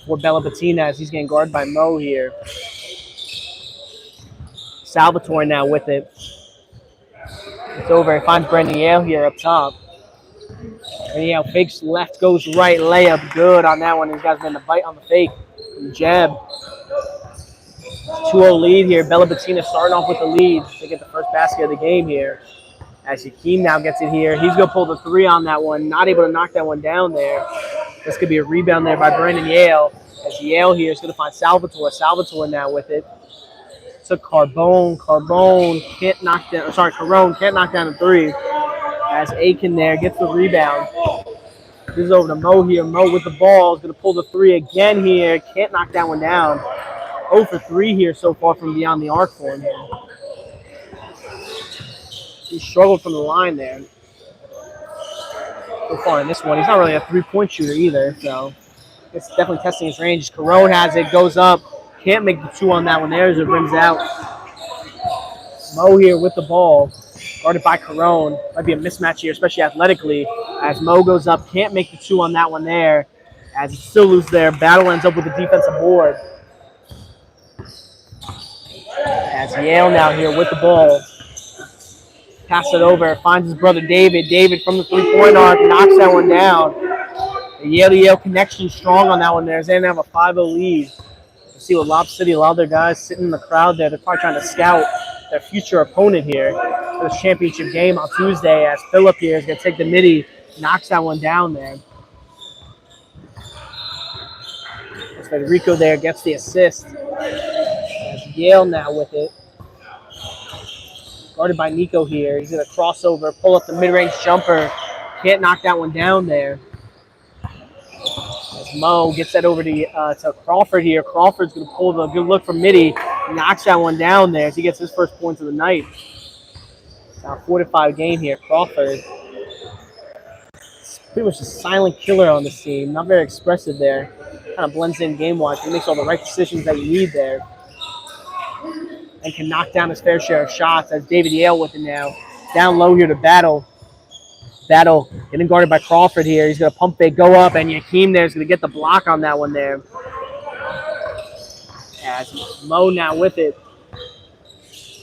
S1: for Bella Bettina as he's getting guarded by Moe here. Salvatore now with it. It's over, he finds Brandon Yale here up top. And yeah, fakes left, goes right, layup, good on that one. These guys been the bite on the fake. Jeb. 2-0 lead here. Bella Bettina starting off with the lead. They get the first basket of the game here. As Yakeem now gets it here. He's going to pull the 3 on that one. Not able to knock that one down there. This could be a rebound there by Brandon Yale. As Yale here is going to find Salvatore. Salvatore now with it. To Carbone. Carbone can't knock down, sorry, Carone can't knock down the 3. As Aiken there gets the rebound. This is over to Moe here. Moe with the ball is going to pull the 3 again here. Can't knock that one down. 0 for 3 here so far from beyond the arc for him here. He struggled from the line there. So far in this one, he's not really a 3-point shooter either, so it's definitely testing his range. Carone has it, goes up. Can't make the 2 on that one there as it rims out. Moe here with the ball. Guarded by Carone. Might be a mismatch here, especially athletically. As Moe goes up, can't make the 2 on that one there. As it's still loose there. Battle ends up with the defensive board. As Yale now here with the ball. Pass it over. Finds his brother David. David from the 3-point arc knocks that one down. The Yale-to-Yale connection strong on that one there. As they have a 5-0 lead. You see what Lob City, a lot of their guys sitting in the crowd there. They're probably trying to scout their future opponent here for this championship game on Tuesday, as Phillip here is going to take the midi, knocks that one down there. As Federico there gets the assist. As Yale now with it. Guarded by Nico here. He's going to cross over, pull up the mid-range jumper. Can't knock that one down there. As Moe gets that over to Crawford here. Crawford's going to pull the good look from midi. Knocks that one down there as he gets his first points of the night. It's now a 4-5 game here. Crawford. It's pretty much a silent killer on this team. Not very expressive there. Kind of blends in game-wise. He makes all the right decisions that you need there. And can knock down his fair share of shots. As David Yale with it now. Down low here to Battle. Battle getting guarded by Crawford here. He's going to pump fake, go up, and Yakeem there is going to get the block on that one there. As Moe now with it.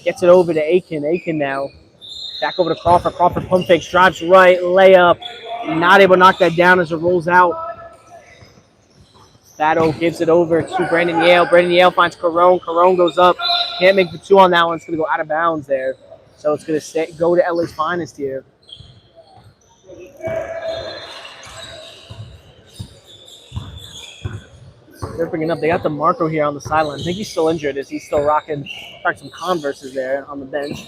S1: Gets it over to Aiken. Aiken now. Back over to Crawford. Crawford pump fakes, drives right, layup. Not able to knock that down as it rolls out. Battle gives it over to Brandon Yale. Brandon Yale finds Carone. Carone goes up. Can't make the 2 on that one. It's going to go out of bounds there. So it's going to go to LA's Finest here. They're bringing up. They got the Marco here on the sideline. I think he's still injured. Is he still rocking some Converses there on the bench?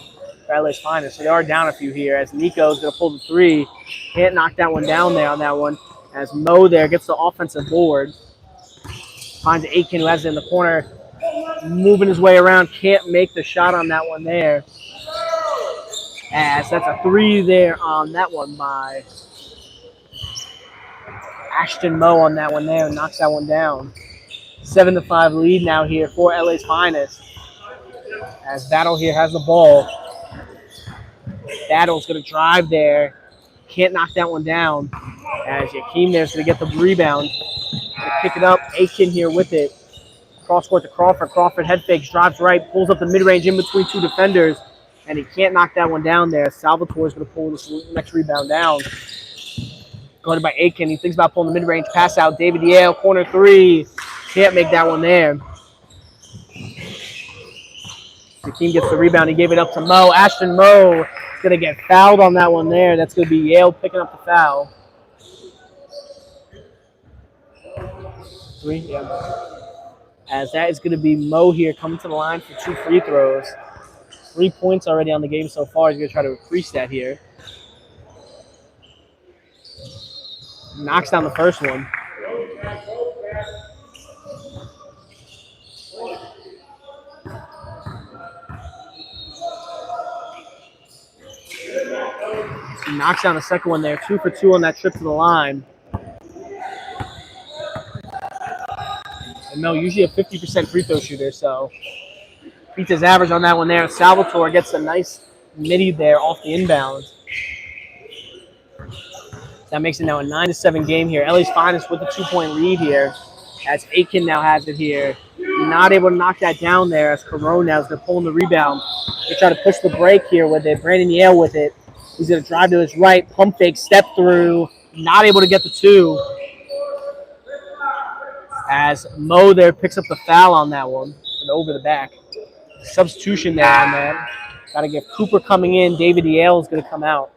S1: for LA's finest. So they are down a few here as Nico's going to pull the three. Can't knock that one down there on that one. As Mo there gets the offensive board. Finds Aitken, who has it in the corner. Moving his way around. Can't make the shot on that one there. As that's a three there on that one by Ashton Mo on that one there. Knocks that one down. 7-5 lead now here for LA's finest. As Battle here has the ball. Battle's going to drive there. Can't knock that one down. As Yakeem there's going to get the rebound. Pick it up. Aitken here with it. Cross court to Crawford. Crawford head fakes, drives right, pulls up the mid-range in between two defenders, and he can't knock that one down there. Salvatore's going to pull this next rebound down. Guarded by Aitken. He thinks about pulling the mid-range pass out. David Yale, corner three. Can't make that one there. Yakeem gets the rebound. He gave it up to Mo. Ashton Mo is going to get fouled on that one there. That's going to be Yale picking up the foul. Three, yeah. As that is going to be Mo here coming to the line for 2 free throws. 3 points already on the game so far. He's going to try to increase that here. Knocks down the first one. He knocks down the second one there. 2 for 2 on that trip to the line. And Mo usually a 50% free throw shooter, so beats his average on that one there. Salvatore gets a nice midi there off the inbound. That makes it now a 9-7 game here. LA's finest with a 2-point lead here. As Aitken now has it here. Not able to knock that down there as Carone now is going to pull in the rebound. They try to push the break here with it. Brandon Yale with it. He's going to drive to his right, pump fake, step through. Not able to get the two. As Mo there picks up the foul on that one. And over the back. Substitution there on that. Got to get Cooper coming in. David Yale is going to come out.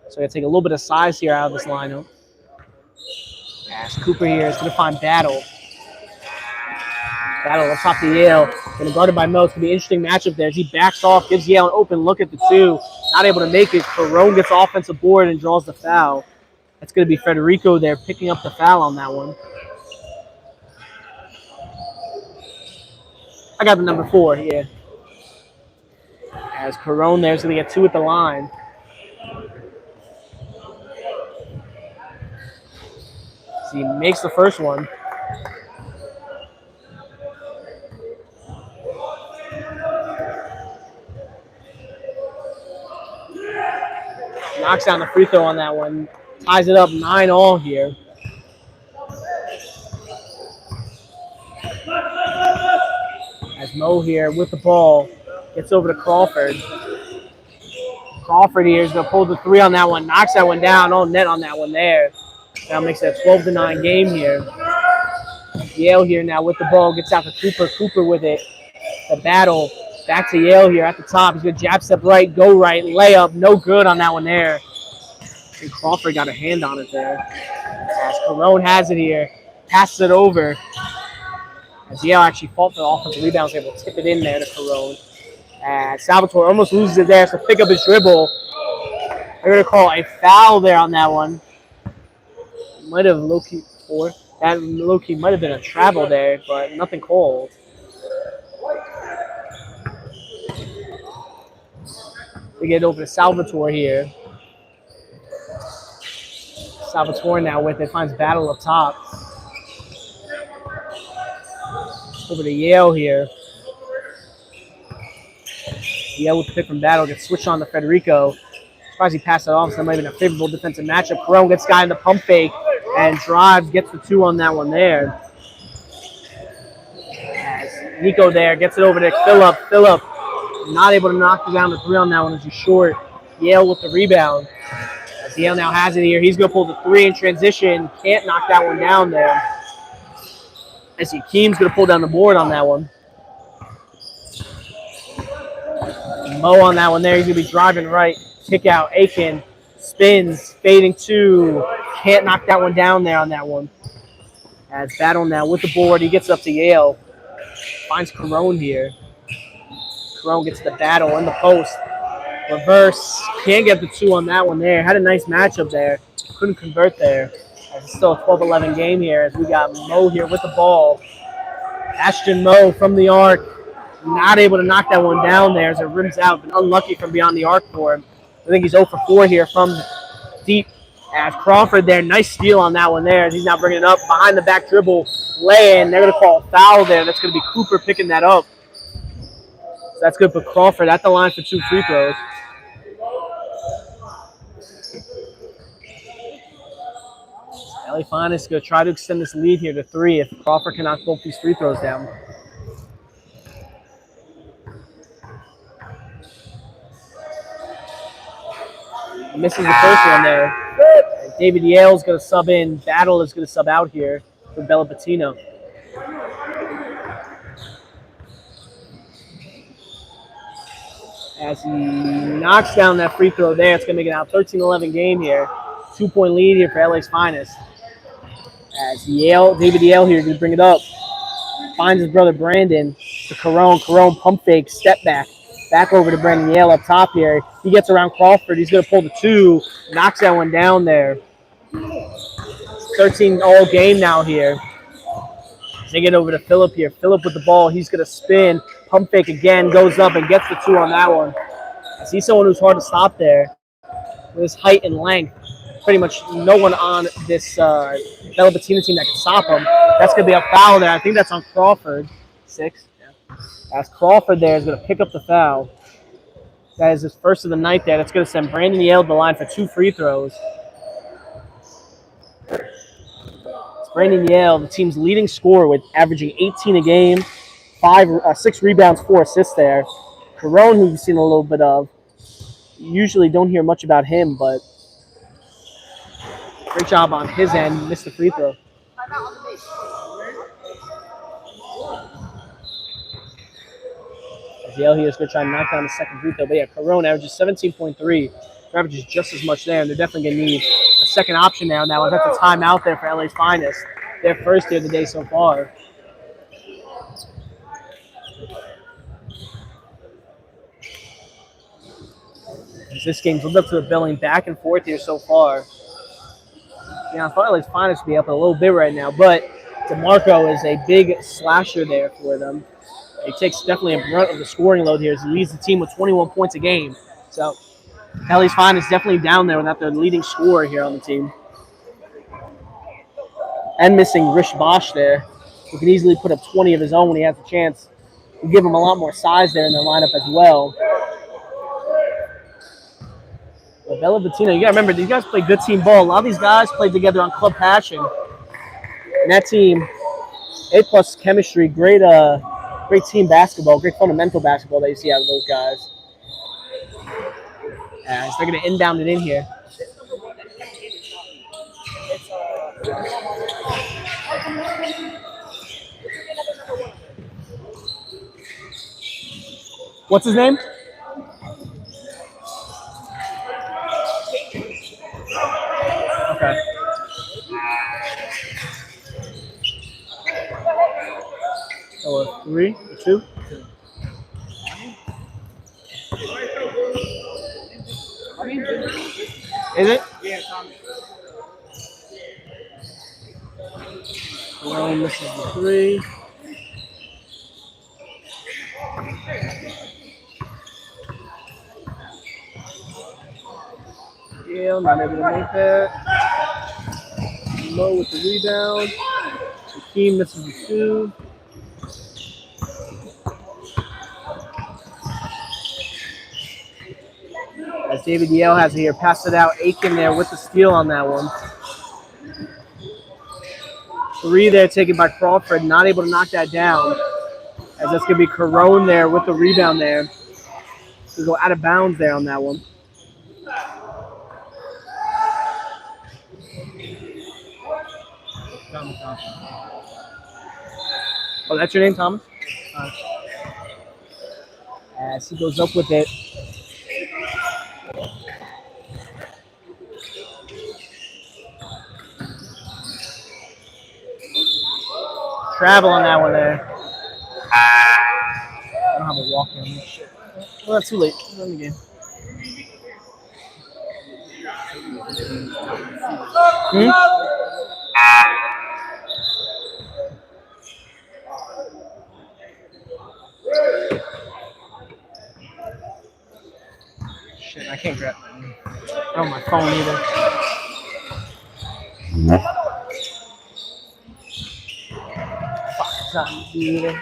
S1: So we're going to take a little bit of size here out of this lineup. As Cooper here is going to find Battle. Battle up top to Yale. Going to guarded by Mo. It's going to be an interesting matchup there as he backs off, gives Yale an open look at the two. Not able to make it. Carone gets the offensive board and draws the foul. That's going to be Federico there picking up the foul on that one. I got the number 4 here. As Carone there is going to get 2 at the line. So he makes the first one. Knocks down the free throw on that one. Ties it up 9-all here. As Mo here with the ball gets over to Crawford. Crawford here is going to pull the 3 on that one. Knocks that one down. All net on that one there. Now makes it a 12-9 game here. Yale here now with the ball. Gets out to Cooper. Cooper with it. The battle. Back to Yale here at the top. He's going to jab step right, go right, layup. No good on that one there. And Crawford got a hand on it there. As Carone has it here. Passes it over. As Yale actually fought for the offensive rebound, was able to tip it in there to Carone. And Salvatore almost loses it there, so pick up his dribble. They're going to call a foul there on that one. Might have low-key for that low-key might have been a travel there, but nothing called. We get over to Salvatore here. Salvatore now with it, finds Battle up top. Over to Yale here. Yale with the pick from Battle, gets switched on to Federico. Surprised he passed it off, so that might have been a favorable defensive matchup. Carone gets guy in the pump fake and drives, gets the 2 on that one there. As Nico there gets it over to Phillip. Phillip not able to knock down the 3 on that one as he's short. Yale with the rebound. As Yale now has it here, he's going to pull the 3 in transition. Can't knock that one down there. As Yakeem's going to pull down the board on that one. Mo on that one there. He's going to be driving right. Kick out. Aitken spins. Fading 2. Can't knock that one down there on that one. As Battle now with the board. He gets up to Yale. Finds Carone here. Carone gets the Battle in the post. Reverse. Can't get the 2 on that one there. Had a nice matchup there. Couldn't convert there. It's still a 12-11 game here as we got Mo here with the ball. Ashton Mo from the arc. Not able to knock that one down there as it rims out. Been unlucky from beyond the arc for him. I think he's 0 for 4 here from deep. As Crawford there, nice steal on that one there as he's now bringing it up. Behind the back dribble, lay-in. They're going to call a foul there. That's going to be Cooper picking that up. So that's good for Crawford at the line for 2 free throws. LA Finest going to try to extend this lead here to 3 if Crawford can knock both these free throws down. Misses the first one there. David Yale's going to sub in. Battle is going to sub out here for Bella Patino. As he knocks down that free throw there, it's going to make it now 13-11 game here. 2-point lead here for LA's Finest. As David Yale here going to bring it up. Finds his brother Brandon to Carone. Carone pump fake, step back. Back over to Brandon Yale up top here. He gets around Crawford. He's going to pull the 2. Knocks that one down there. 13 all game now here. They get over to Phillip here. Phillip with the ball. He's going to spin. Pump fake again. Goes up and gets the 2 on that one. I see someone who's hard to stop there. With his height and length. Pretty much no one on this Bella Patina team that can stop him. That's going to be a foul there. I think that's on Crawford. 6. As Crawford there is going to pick up the foul. That is his first of the night there. That's going to send Brandon Yale to the line for 2 free throws. It's Brandon Yale, the team's leading scorer with averaging 18 a game, 6 rebounds, 4 assists there. Carone, who we've seen a little bit of. Usually don't hear much about him, but great job on his end. Missed the free throw. Yale here is going to try and knock down the second free throw. But yeah, Carone averages 17.3. Averages just as much there, and they're definitely going to need a second option now. Now, that's a timeout there for LA's Finest. Their first here of the day so far. As this game's lived up to the billing back and forth here so far. Yeah, I thought LA's Finest would be up a little bit right now, but DeMarco is a big slasher there for them. He takes definitely a brunt of the scoring load here as he leads the team with 21 points a game. So, LA's Finest definitely down there without their leading scorer here on the team. And missing Rich Bosch there, who can easily put up 20 of his own when he has a chance. We give him a lot more size there in their lineup as well. Well, Bella Patino, you got to remember, these guys play good team ball. A lot of these guys played together on Club Passion. And that team, A+ chemistry, great team basketball, great fundamental basketball that you see out of those guys. As they're going to inbound it in here. What's his name? Okay. So 3 or 2? Is it?
S2: Yeah, Tommy.
S1: Well, this is the 3. Yeah, not able to make that. Mo with the rebound. Hakeem misses the 2. As David Yale has it here, passed it out. Aiken there with the steal on that one. 3 there taken by Crawford, not able to knock that down. As that's going to be Carone there with the rebound there. To go out of bounds there on that one. Oh, that's your name, Thomas? As he goes up with it. Travel on that one there. I don't have a walk on this shit. Well, that's too late. Let me game. Hmm? Shit, I can't grab it on my phone either. Fuck, it's not easy either.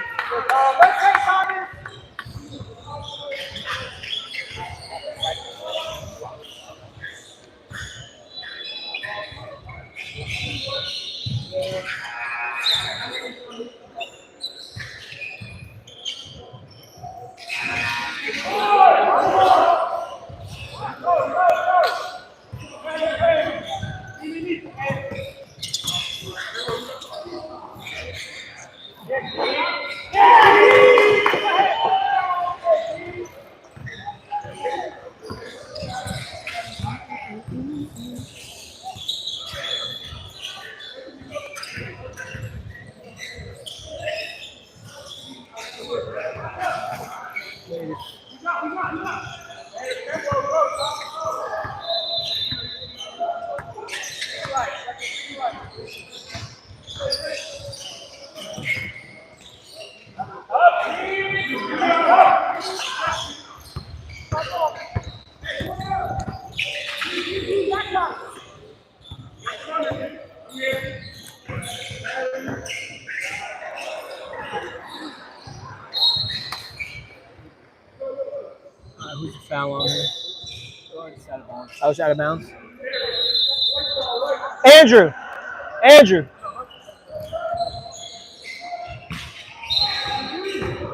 S1: Who's the foul on here? I was out of bounds. Andrew! Andrew!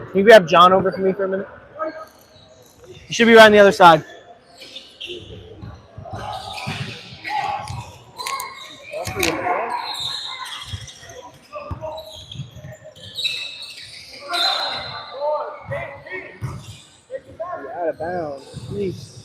S1: Can you grab John over for me for a minute? You should be right on the other side. You're out of bounds. Please.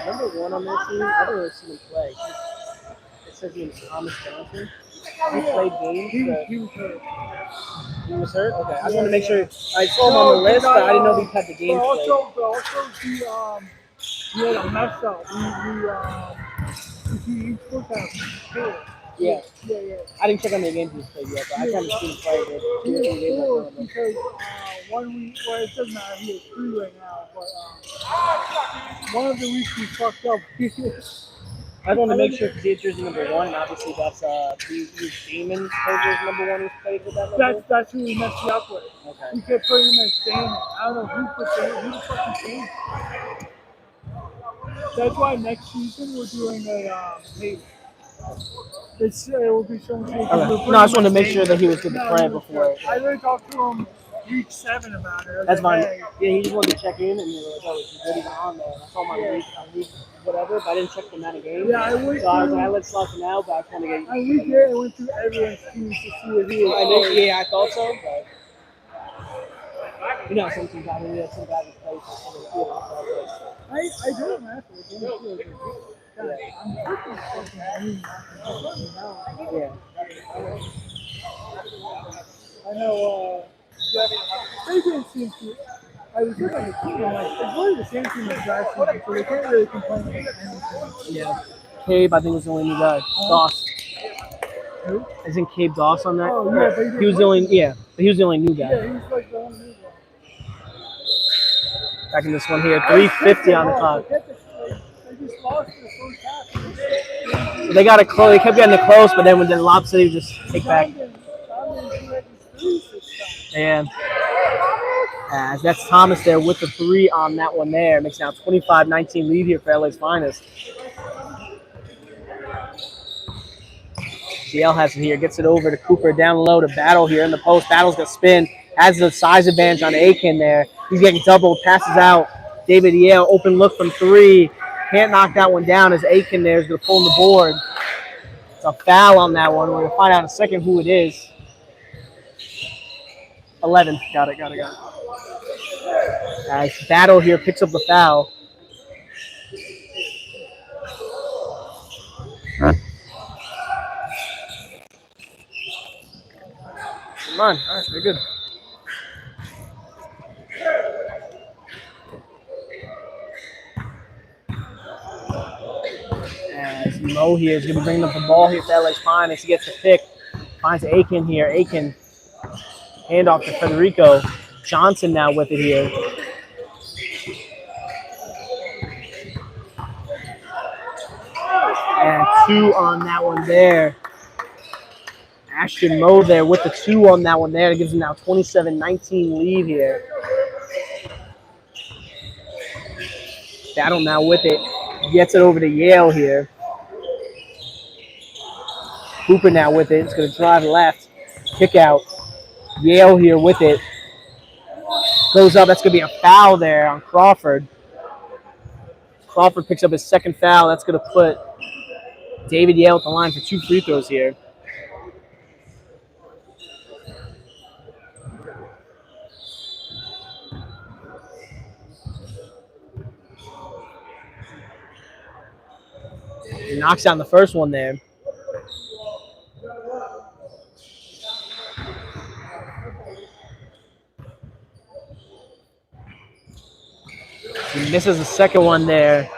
S1: Number one on that team, I don't really see him play. It says his name is Thomas Johnson. He played games. But
S2: He was hurt.
S1: he was hurt? Okay. I just wanted to make sure. I saw him on the list, but I didn't know if he had the games played.
S2: He had a mess up. He supposed to have
S1: Yeah.
S2: Yeah.
S1: I didn't check on the games he's played yet, but I kind of seen him play. But
S2: He
S1: 2 or 3
S2: had
S1: games I
S2: 4
S1: saw him.
S2: because 1 week, well, it doesn't matter. He has 3 right now, but one of the weeks he fucked up.
S1: I just wanted to make sure because he had jersey number 1, and obviously that's Damon Stover's number 1 who's played with that number.
S2: That's who he messed me up with.
S1: Okay.
S2: He kept putting him as Damon. I don't know who put Damon. Who the fuck is Damon? That's why next season we're doing a tape. It will be so much.
S1: Okay. No, I just wanted to make sure that he was good to play before.
S2: I already talked to him week 7 about it.
S1: That's fine.
S2: Hey.
S1: Yeah, he just wanted to check in, and he was like, "Oh, is he even on there?" And I saw him on week whatever, but I didn't check the amount of games.
S2: Yeah, I went
S1: so I was
S2: through.
S1: like, I let slot for now, but I just want to get.
S2: I week 8, I went through everyone's teams to see if he was.
S1: I know, yeah, I thought so, but you know, some guys who play for the field.
S2: I don't matter. I'm freaking fucking mean.
S1: Yeah.
S2: I know, they didn't seem to. I was looking at the team, I'm like, it's really the same team as last season, so they can't really complain about anything.
S1: Yeah. Cabe, I think, was the only new guy. Doss.
S2: Who?
S1: Isn't Cabe Doss on that?
S2: Oh, yeah, but
S1: he was the only, but he was the only new guy.
S2: Yeah, he was like the only new guy.
S1: Back in this one here, 3:50 on the clock.
S2: They just lost the first half.
S1: They got it close. They kept getting it close, but then when the Lob City just take back. And that's Thomas there with the 3 on that one there. Makes now 25-19 lead here for LA's finest. CL has it here, gets it over to Cooper down low to Battle here in the post. Battle's going to spin, has the size advantage on Aiken there. He's getting doubled, passes out. David Yale, open look from three. Can't knock that one down as Aiken there is going to pull on the board. It's a foul on that one. We're going to find out in a second who it is. 11. Got it. As Battle here picks up the foul. Come on. All right, very good. As Mo here is going to be bringing up the ball here for LA's Finest. He gets the pick. Finds Aiken here. Aiken, handoff to Federico. Johnson now with it here. And 2 on that one there. Ashton Moe there with the 2 on that one there. It gives him now 27-19 lead here. Battle now with it. Gets it over to Yale here. Cooper now with it. It's going to drive left. Kick out. Yale here with it. Goes up. That's going to be a foul there on Crawford. Crawford picks up his second foul. That's going to put David Yale at the line for 2 free throws here. He knocks down the first one there. He misses the second one there.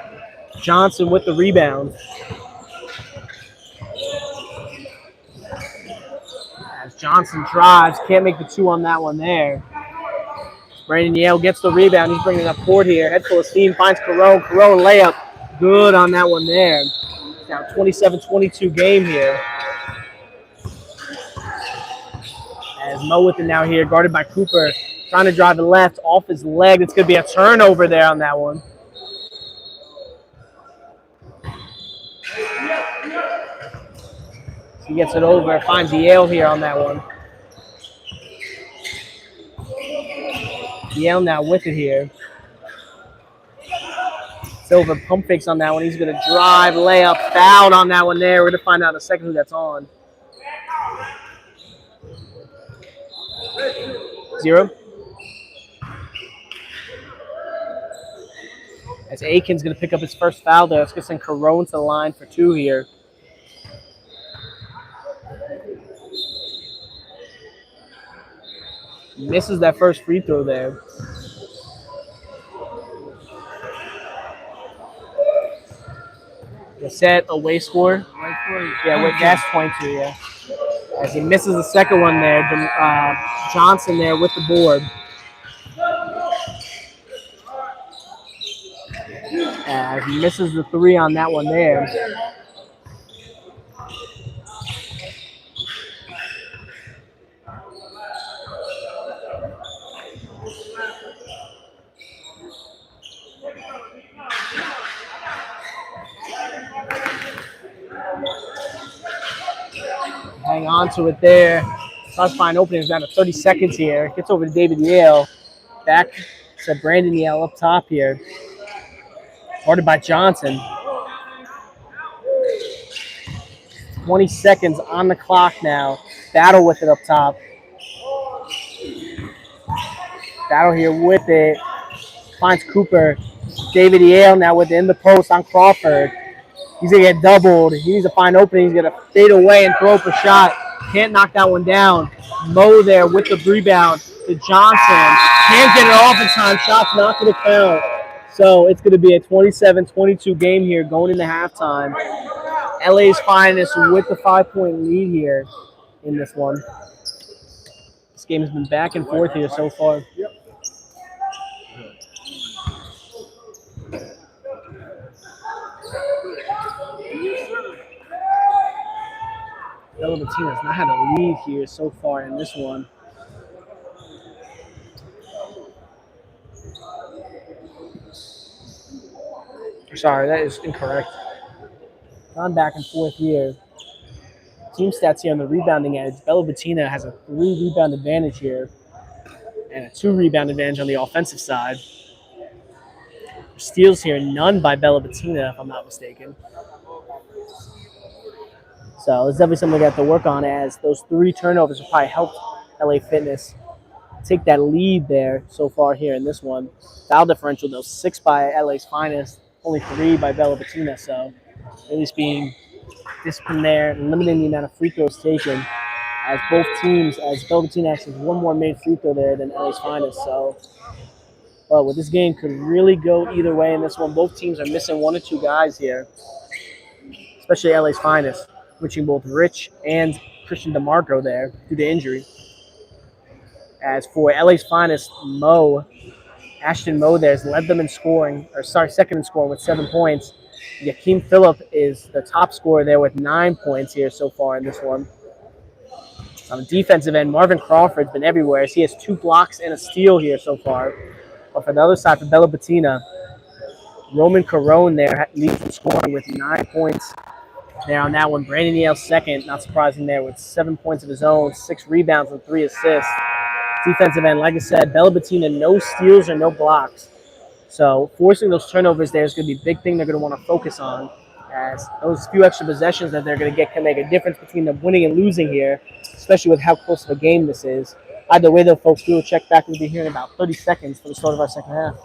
S1: Johnson with the rebound. As Johnson drives, can't make the 2 on that one there. Brandon Yale gets the rebound. He's bringing up court here. Head full of steam, finds Carone. Carone layup. Good on that one there. Now 27-22 game here. As Mo with it now here, guarded by Cooper. Trying to drive the left off his leg. It's going to be a turnover there on that one. He gets it over. Finds Yale here on that one. Yale now with it here. Silver pump fakes on that one. He's going to drive, layup, fouled on that one there. We're going to find out in a second who that's on. 0. As Aiken's going to pick up his first foul there. Let's get send Carone to the line for 2 here. Misses that first free throw there. The set away score. Yeah, that's 22, yeah. As he misses the second one there, Johnson there with the board. As he misses the 3 on that one there. Hang on to it there. Tries to find openings down to 30 seconds here. Gets over to David Yale. Back to Brandon Yale up top here. Guarded by Johnson. 20 seconds on the clock now. Battle with it up top. Battle here with it. Finds Cooper. David Yale now with it in the post on Crawford. He's going to get doubled. He needs to find opening. He's going to fade away and throw up a shot. Can't knock that one down. Mo there with the rebound to Johnson. Can't get it off in time. Shot's not going to count. So it's going to be a 27-22 game here going into halftime. LA's Finest with the 5-point lead here in this one. This game has been back and forth here so far.
S2: Yep.
S1: Bella Bettina's not had a lead here so far in this one. Sorry, that is incorrect. Gone back and forth here. Team stats here on the rebounding edge. Bella Bettina has a 3 rebound advantage here. And a 2-rebound advantage on the offensive side. Steals here, none by Bella Bettina, if I'm not mistaken. So it's definitely something we got to work on, as those 3 turnovers have probably helped LA Fitness take that lead there so far here in this one. Foul differential, though, 6 by LA's Finest, only 3 by Bella Bettina. So at least being disciplined there and limiting the amount of free throws taken, as both teams, as Bella Bettina actually has 1 more made free throw there than LA's Finest. So, but with this game could really go either way in this one. Both teams are missing 1 or 2 guys here, especially LA's Finest, switching both Rich and Christian DeMarco there due to injury. As for LA's Finest, Ashton Moe there has led them in scoring, second in scoring with 7 points. Yakeem Phillip is the top scorer there with 9 points here so far in this one. On the defensive end, Marvin Crawford's been everywhere, as he has 2 blocks and a steal here so far. But for the other side, for Bella Bettina, Roman Carone there leads in scoring with 9 points there on that one. Brandon Yale second, not surprising there, with 7 points of his own, 6 rebounds and 3 assists. Defensive end, like I said, Bella Bettina, no steals or no blocks. So forcing those turnovers there is going to be a big thing they're going to want to focus on, as those few extra possessions that they're going to get can make a difference between them winning and losing here, especially with how close of a game this is. Either way, though, folks, we will check back. We'll be here in about 30 seconds for the start of our second half.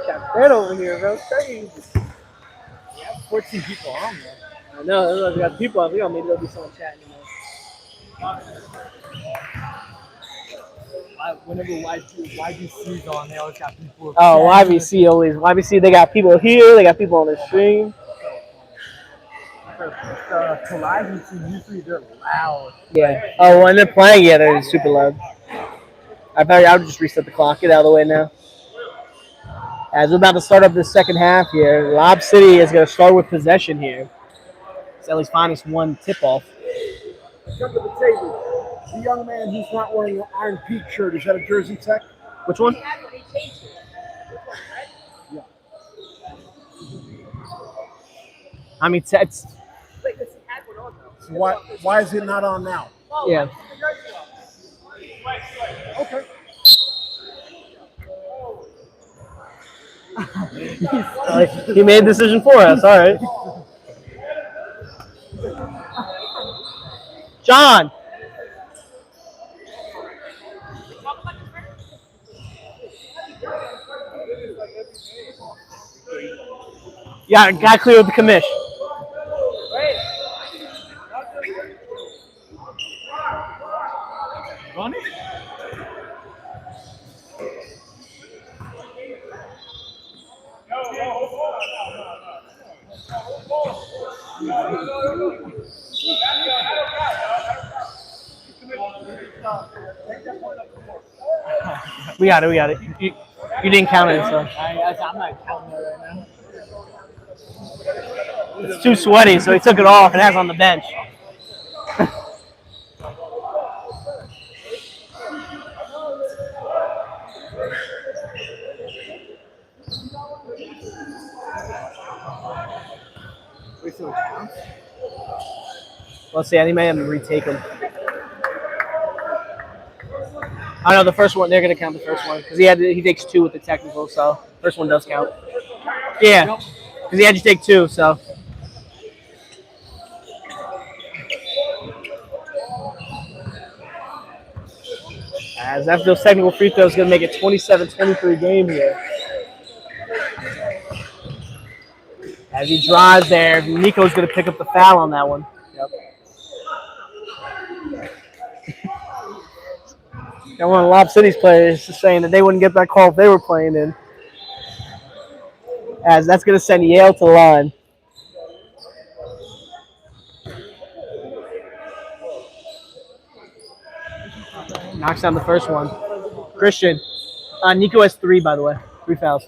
S2: Got that over here, bro. Crazy.
S3: Yeah, 14 people on there.
S1: I know, we got people. Maybe there'll be someone chatting.
S3: Whenever YBC's on, they always got people.
S1: Oh, YBC always. YBC, they got people here. They got people on the stream.
S3: For YBC, usually they're loud.
S1: Yeah. Oh, when they're playing, yeah, they're super loud. I would just reset the clock. Get out of the way now. As we're about to start up this second half here, Lob City is going to start with possession here. It's LA's Finest 1 tip-off.
S2: Come to the table. The young man who's not wearing an Iron Peak shirt, is that a Jersey Tech?
S1: Which one?
S2: Yeah.
S1: I mean, it's
S2: Why is it not on now?
S1: yeah.
S2: Okay.
S1: He made a decision for us. All right. John. Yeah, got clear with the commish.
S3: Ronnie?
S1: We got it. You didn't count it, so.
S3: I'm not counting it right now.
S1: It's too sweaty, so he took it off and has it on the bench. Let's see, I think may have to retake him. I know the first one, they're going to count the first one because he takes 2 with the technical, so first one does count. Yeah, because he had to take 2, so. As after those technical free throws, going to make it 27-23 game here. As he drives there, Nico's going to pick up the foul on that one. Yep. And one of Lob City's players is saying that they wouldn't get that call if they were playing in. As that's going to send Yale to the line. Knocks down the first one. Christian. Nico has 3, by the way. 3 fouls.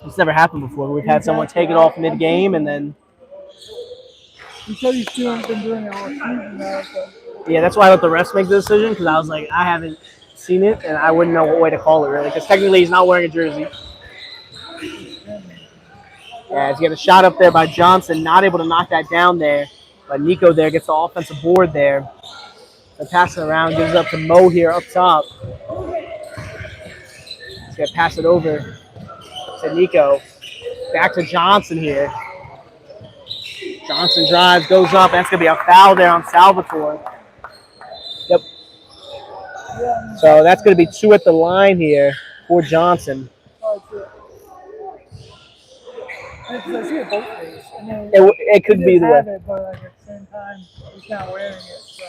S1: It's never happened before. We've had someone take it off mid-game and then...
S2: He said he's been doing it all season now. So.
S1: Yeah, that's why I let the refs make the decision because I was like, I haven't seen it and I wouldn't know what way to call it really because technically he's not wearing a jersey. Yeah, he's getting a shot up there by Johnson, not able to knock that down there. But Nico there gets the offensive board there. And passing around, gives it up to Mo here up top. He's going to pass it over to Nico. Back to Johnson here. Johnson drives, goes up. That's going to be a foul there on Salvatore. Yep. So that's going to be 2 at the line here for Johnson.
S2: I see it both ways. And then
S1: It could be the way.
S2: it, but like at the same time, he's not wearing it. So.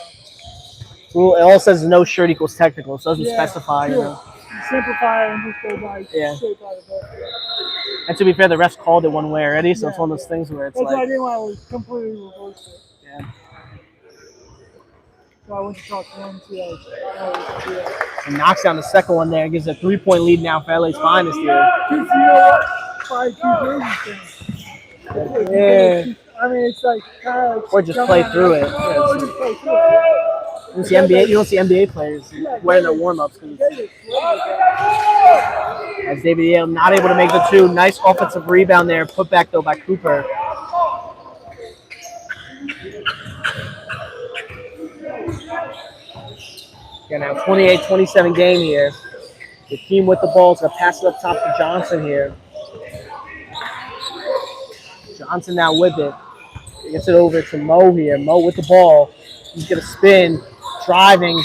S1: Well, it all says no shirt equals technical. So it doesn't specify,
S2: true.
S1: you know.
S2: Simplify and just go by straight by the book.
S1: And to be fair, the refs called it one way already, so it's one of those things where it's
S2: That's
S1: like.
S2: why I didn't want to completely reverse it.
S1: Yeah.
S2: So I went to talk to him, see how
S1: He knocks down the second one there, gives a 3-point lead now for LA's finest here.
S2: By 2 jerseys things.
S1: Yeah.
S2: I mean, it's like kind of like
S1: Or just play through it.
S2: Or just play through it.
S1: You don't see NBA players wearing their warm-ups. As David Yale not able to make the 2. Nice offensive rebound there. Put back, though, by Cooper. Yeah, now 28-27 game here. The team with the ball is going to pass it up top to Johnson here. Johnson now with it. He gets it over to Mo here. Mo with the ball. He's going to spin, driving.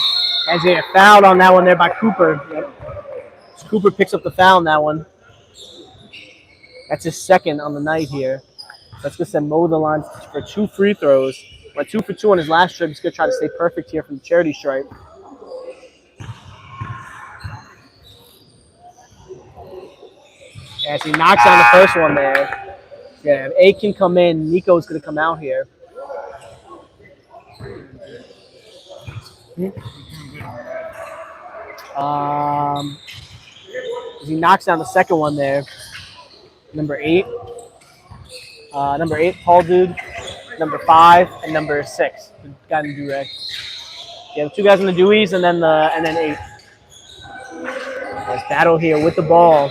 S1: As he get fouled on that one there by Cooper. Yep. Cooper picks up the foul on that one. That's his second on the night here. That's going to send Mo to the line for 2 free throws. Went 2 for 2 on his last trip. He's going to try to stay perfect here from the charity stripe. As he knocks down the first one there. Yeah, if A can come in, Nico's going to come out here. He knocks down the second one there. Number 8. Number 8, Paul Dude. Number 5 and number 6. The guy in the do-rag. Yeah, the 2 guys in the Deweys and then 8. Nice battle here with the ball.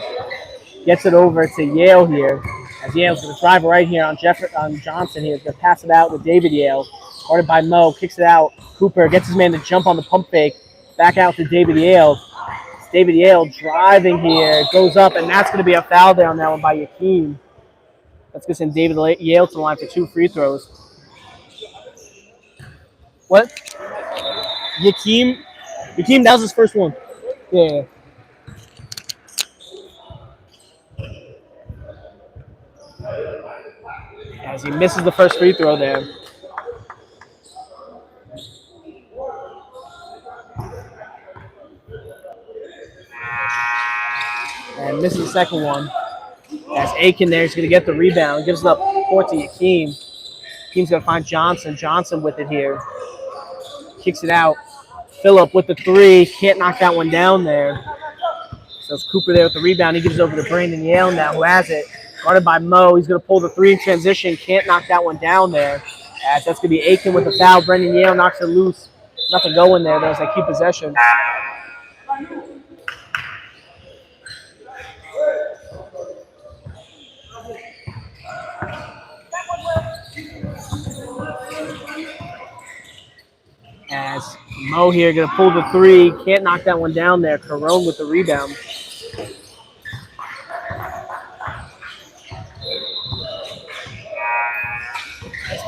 S1: Gets it over to Yale here. As Yale's going to drive right here on Johnson here. He's going to pass it out with David Yale. Guarded by Mo. Kicks it out. Cooper gets his man to jump on the pump fake. Back out to David Yale. David Yale driving here. Goes up, and that's going to be a foul there on that one by Yakeem. That's going to send David Yale to the line for 2 free throws. What? Yakeem, that was his first one. Yeah. As he misses the first free throw there. And misses the second one. As Aiken there is going to get the rebound. Gives it up court to Yakeem. Yakeem's going to find Johnson. Johnson with it here. Kicks it out. Phillip with the 3. Can't knock that one down there. So it's Cooper there with the rebound. He gives it over to Brandon Yale now, who has it. Guarded by Mo. He's going to pull the 3 in transition. Can't knock that one down there. As that's going to be Aiken with the foul. Brendan Yale knocks it loose. Nothing going there, though, as they keep possession. As Mo here going to pull the 3. Can't knock that one down there. Carone with the rebound.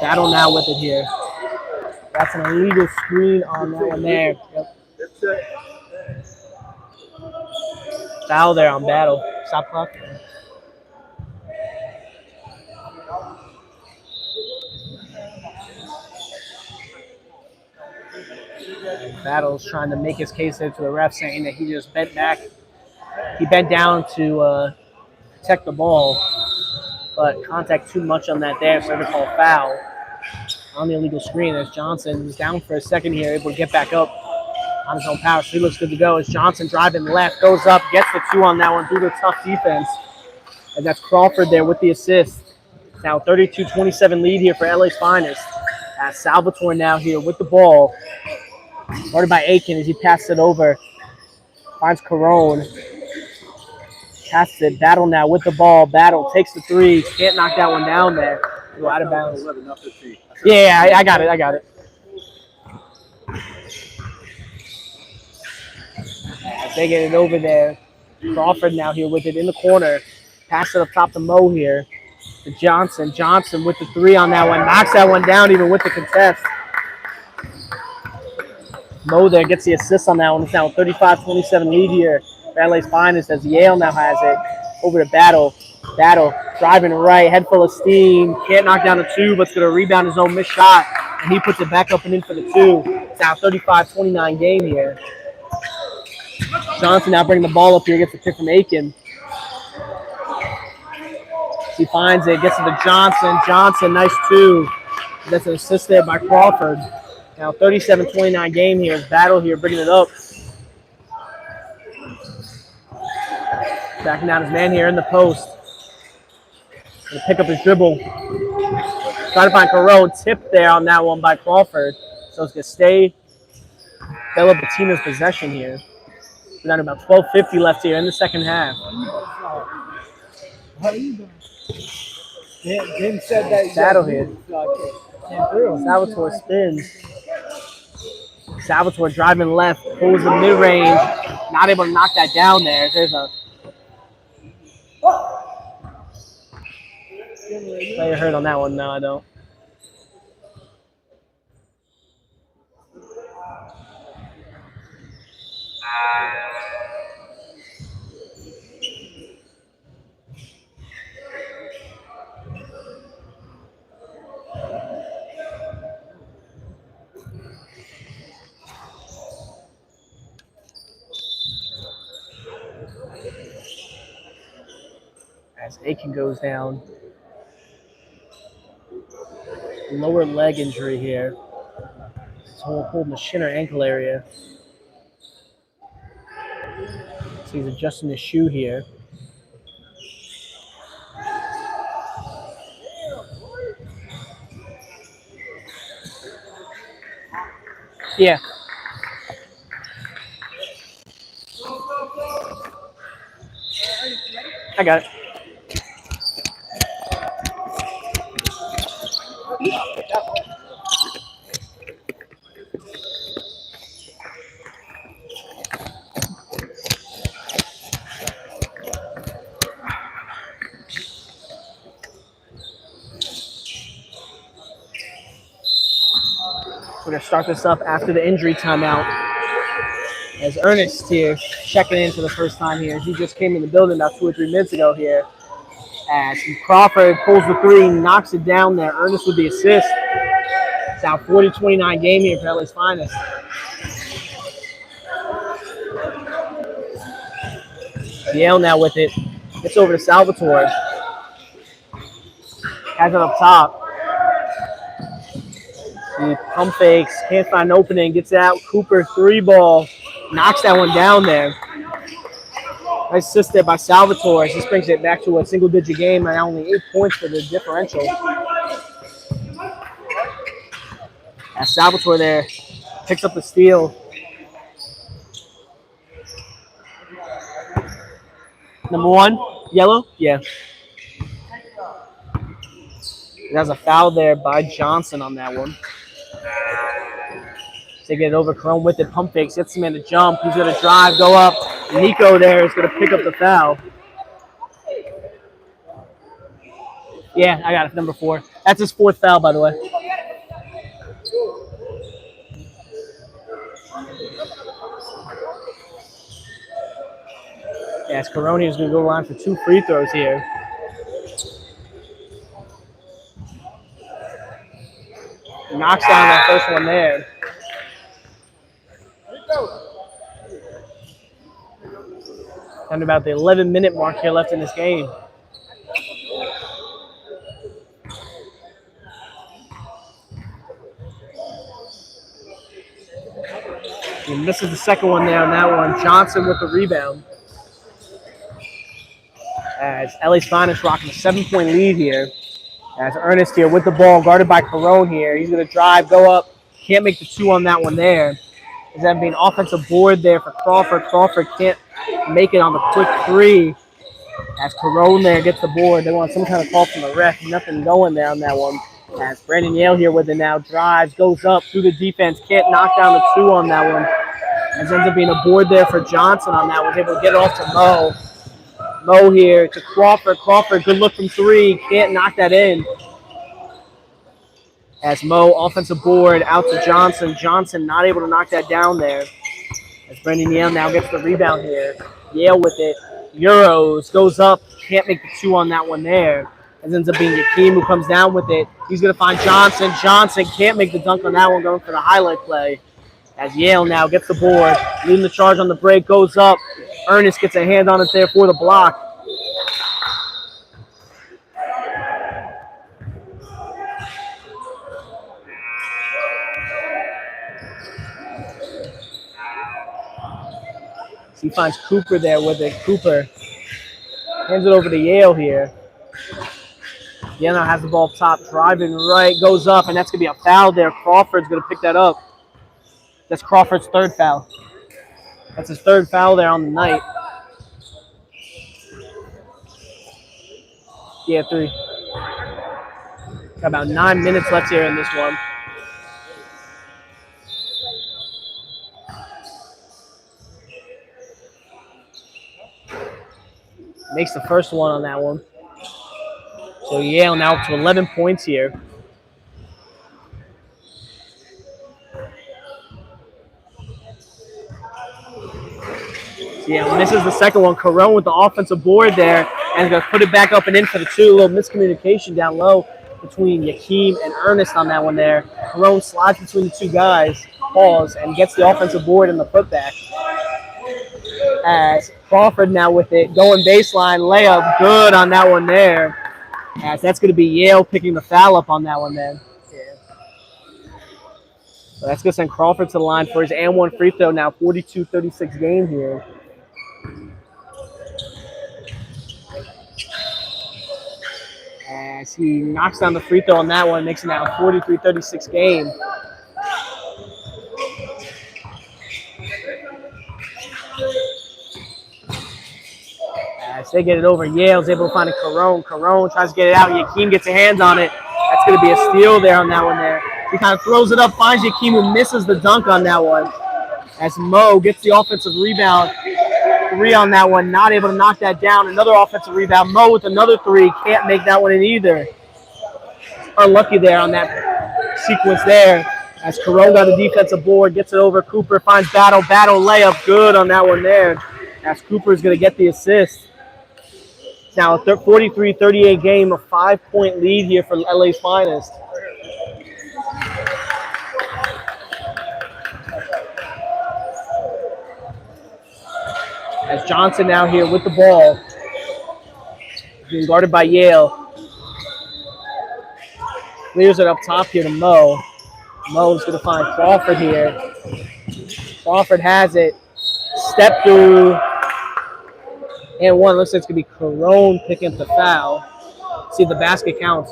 S1: Battle now with it here. That's an illegal screen on that one there. Yep. Foul there on Battle. Stop clock. Battle's trying to make his case there to the ref, saying that he just bent back. He bent down to protect the ball, but contact too much on that there, so they're going to call foul on the illegal screen. As Johnson is down for a second here, able to get back up on his own power. So he looks good to go. As Johnson driving left, goes up, gets the 2 on that one through the tough defense. And that's Crawford there with the assist. Now 32-27 lead here for LA's finest. As Salvatore now here with the ball. Guarded by Aiken as he passes it over. Finds Carone. Passes it. Battle now with the ball. Battle takes the three. Can't knock that one down there. Go out of bounds. Yeah, I got it. As they get it over there. Crawford now here with it in the corner. Pass it up top to Mo here. To Johnson. Johnson with the three on that one. Knocks that one down even with the contest. Mo there gets the assist on that one. It's now a 35-27 lead here for LA's finest as Yale now has it. Over to Battle. Battle driving right, head full of steam. Can't knock down the two, but it's going to rebound his own missed shot. And he puts it back up and in for the two. It's now a 35-29 game here. Johnson now bringing the ball up here. Gets the kick from Aiken. He finds it. Gets it to Johnson. Johnson, nice two. That's an assist there by Crawford. Now 37-29 game here. Battle here bringing it up. Backing down his man here in the post. Gonna pick up his dribble. Trying to find Carone. Tip there on that one by Crawford. So it's going to stay Bella Bettina's possession here. We're down to about 12:50 left here in the second half.
S2: Jim said that
S1: Battle here. Salvatore spins. Salvatore driving left. Pulls the mid-range. Not able to knock that down there. There's a player hurt on that one. No, I don't. As Aiken goes down. Lower leg injury here. So holding the shin or ankle area. So he's adjusting his shoe here. Yeah. I got it. We're going to start this up after the injury timeout. As Ernest here checking in for the first time here. He just came in the building about 2 or 3 minutes ago here. As Crawford pulls the three, knocks it down there. Ernest with the assist. It's now 40-29 game here for LA's finest. Yale now with it. Gets over to Salvatore. Has it up top. He pump fakes, can't find an opening, gets it out. Cooper, three ball, knocks that one down there. Nice assist there by Salvatore. This brings it back to a single-digit game and only 8 points for the differential. As Salvatore there picks up the steal. Number one, yellow? Yeah. There's a foul there by Johnson on that one. They get it over. Carone with it. Pump fakes. Gets him in to jump. He's going to drive, go up. Nico there is going to pick up the foul. Yeah, I got it. Number 4. That's his 4th foul, by the way. Yeah, it's Carone who's going to go around for 2 free throws here. Knocks down that first one there. Down to about the 11-minute mark here left in this game. He misses the second one there on that one. Johnson with the rebound. As LA's finest rocking a 7-point lead here. As Ernest here with the ball, guarded by Carone here. He's going to drive, go up. Can't make the 2 on that one there. Is that being offensive board there for Crawford. Crawford can't make it on the quick three. As Carone there gets the board. They want some kind of call from the ref. Nothing going there on that one. As Brandon Yale here with it now. Drives, goes up through the defense. Can't knock down the two on that one. As ends up being a board there for Johnson on that. Was able to get it off to Mo. Mo here to Crawford. Crawford, good look from three. Can't knock that in. As Mo, offensive board, out to Johnson. Johnson not able to knock that down there. As Brendan Yale now gets the rebound here. Yale with it. Euros, goes up. Can't make the two on that one there. As ends up being Yakeem who comes down with it. He's going to find Johnson. Johnson can't make the dunk on that one, going for the highlight play. As Yale now gets the board. Leading the charge on the break, goes up. Ernest gets a hand on it there for the block. He finds Cooper there with it. Cooper hands it over to Yale here. Yale now has the ball up top, driving right, goes up, and that's going to be a foul there. Crawford's going to pick that up. That's Crawford's third foul. That's his third foul there on the night. Yeah, 3. Got about 9 minutes left here in this one. Makes the first one on that one. So Yale now up to 11 points here. Yeah, misses the second one. Carone with the offensive board there and going to put it back up and in for the two. A little miscommunication down low between Yakeem and Ernest on that one there. Carone slides between the two guys, pause, and gets the offensive board and the putback. As Crawford now with it, going baseline, layup, good on that one there. As that's going to be Yale picking the foul up on that one then. So that's going to send Crawford to the line for his and one free throw now, 42-36 game here. As he knocks down the free throw on that one, makes it now a 43-36 game. As they get it over, Yale's able to find a Carone. Carone tries to get it out. Yakeem gets a hand on it. That's going to be a steal there on that one there. He kind of throws it up, finds Yakeem who misses the dunk on that one. As Mo gets the offensive rebound. 3 on that one, not able to knock that down. Another offensive rebound. Mo with another 3, can't make that one in either. Unlucky there on that sequence there. As Carone got the defensive board, gets it over. Cooper finds Battle. Battle layup, good on that one there. As Cooper is going to get the assist. It's now a 43-38 game, a 5-point lead here for LA's finest. As Johnson now here with the ball. Being guarded by Yale. Clears it up top here to Mo. Mo's going to find Crawford here. Crawford has it. Step through. And one. Looks like it's going to be Carone picking up the foul. See if the basket counts.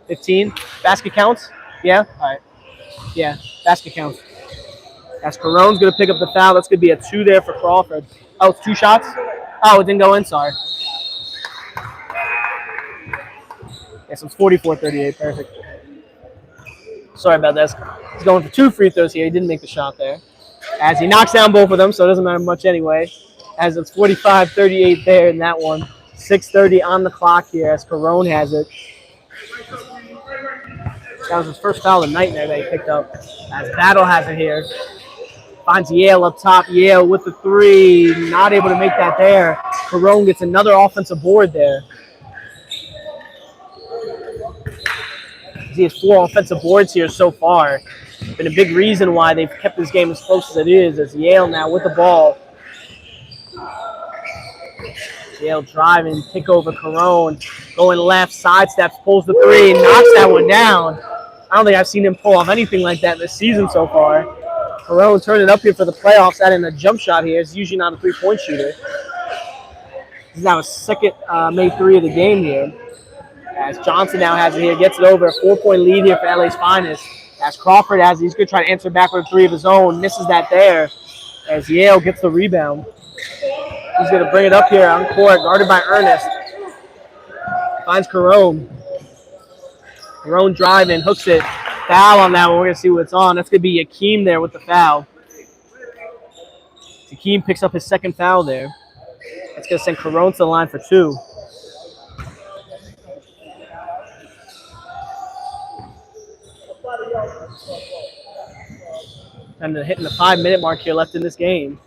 S1: 15. Basket counts? Yeah? All right. Yeah, basket counts. As Carone's going to pick up the foul. That's going to be a 2 there for Crawford. Oh, it's 2 shots? Oh, it didn't go in. Sorry. Yes, it's 44-38. Perfect. Sorry about this. He's going for 2 free throws here. He didn't make the shot there. As he knocks down both of them, so it doesn't matter much anyway. As it's 45-38 there in that one. 6:30 on the clock here as Carone has it. That was his first foul of the night there that he picked up. As Battle has it here. Finds Yale up top. Yale with the 3. Not able to make that there. Carone gets another offensive board there. He has 4 offensive boards here so far. Been a big reason why they've kept this game as close as it is. As Yale now with the ball. Yale driving, kick over Carone. Going left, sidesteps, pulls the 3, knocks that one down. I don't think I've seen him pull off anything like that this season so far. Carone turning it up here for the playoffs, adding a jump shot here. He's usually not a 3-point shooter. This is now his second made 3 of the game here. As Johnson now has it here, gets it over. A 4-point lead here for LA's finest. As Crawford, as he's going to try to answer back with a three of his own, misses that there. As Yale gets the rebound. He's going to bring it up here on court, guarded by Ernest. Finds Carone. Carone driving, hooks it. Foul on that one. We're going to see what's on. That's going to be Yakeem there with the foul. Yakeem picks up his second foul there. That's going to send Carone to the line for two. And they're hitting the 5-minute mark here left in this game.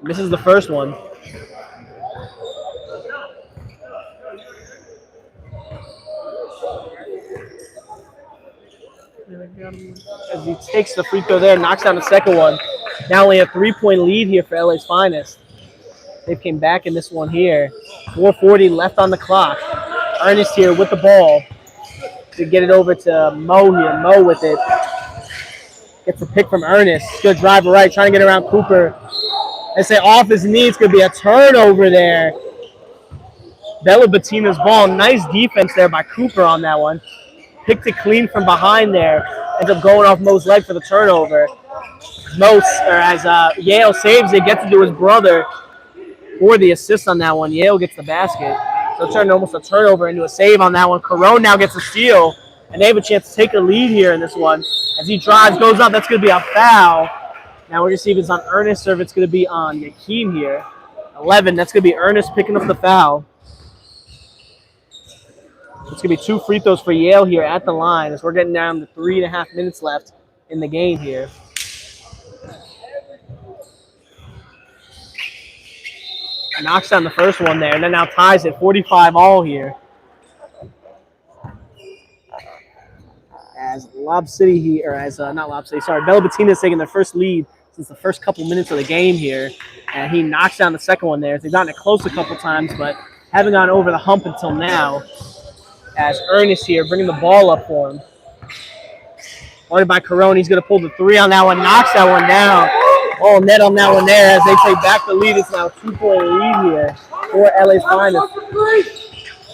S1: Misses the first one. As he takes the free throw there, knocks down the second one. Now only a 3-point lead here for LA's Finest. They came back in this one here. 4:40 left on the clock. Ernest here with the ball to get it over to Mo here. Mo with it. Gets the pick from Ernest. Good drive right, trying to get around Cooper. They say off his knee. It's going to be a turnover there. Bella Bettina's ball. Nice defense there by Cooper on that one. Picked it clean from behind there. Ends up going off Mo's leg for the turnover. Yale saves it, gets it to his brother for the assist on that one. Yale gets the basket. So it turned almost a turnover into a save on that one. Carone now gets a steal, and they have a chance to take a lead here in this one. As he drives, goes up, that's going to be a foul. Now we're going to see if it's on Ernest or if it's going to be on Yakeem here. 11, that's going to be Ernest picking up the foul. It's going to be 2 free throws for Yale here at the line as we're getting down to 3.5 minutes left in the game here. Knocks down the first one there, and then now ties it 45 all here. As Bella Bettina is taking their first lead since the first couple minutes of the game here. And he knocks down the second one there. They've gotten it close a couple times, but haven't gone over the hump until now. As Ernest here bringing the ball up for him. Guarded by Carone, he's going to pull the three on that one, knocks that one down. All net on that one there as they take back the lead. It's now a 2-point lead here for LA's Finest.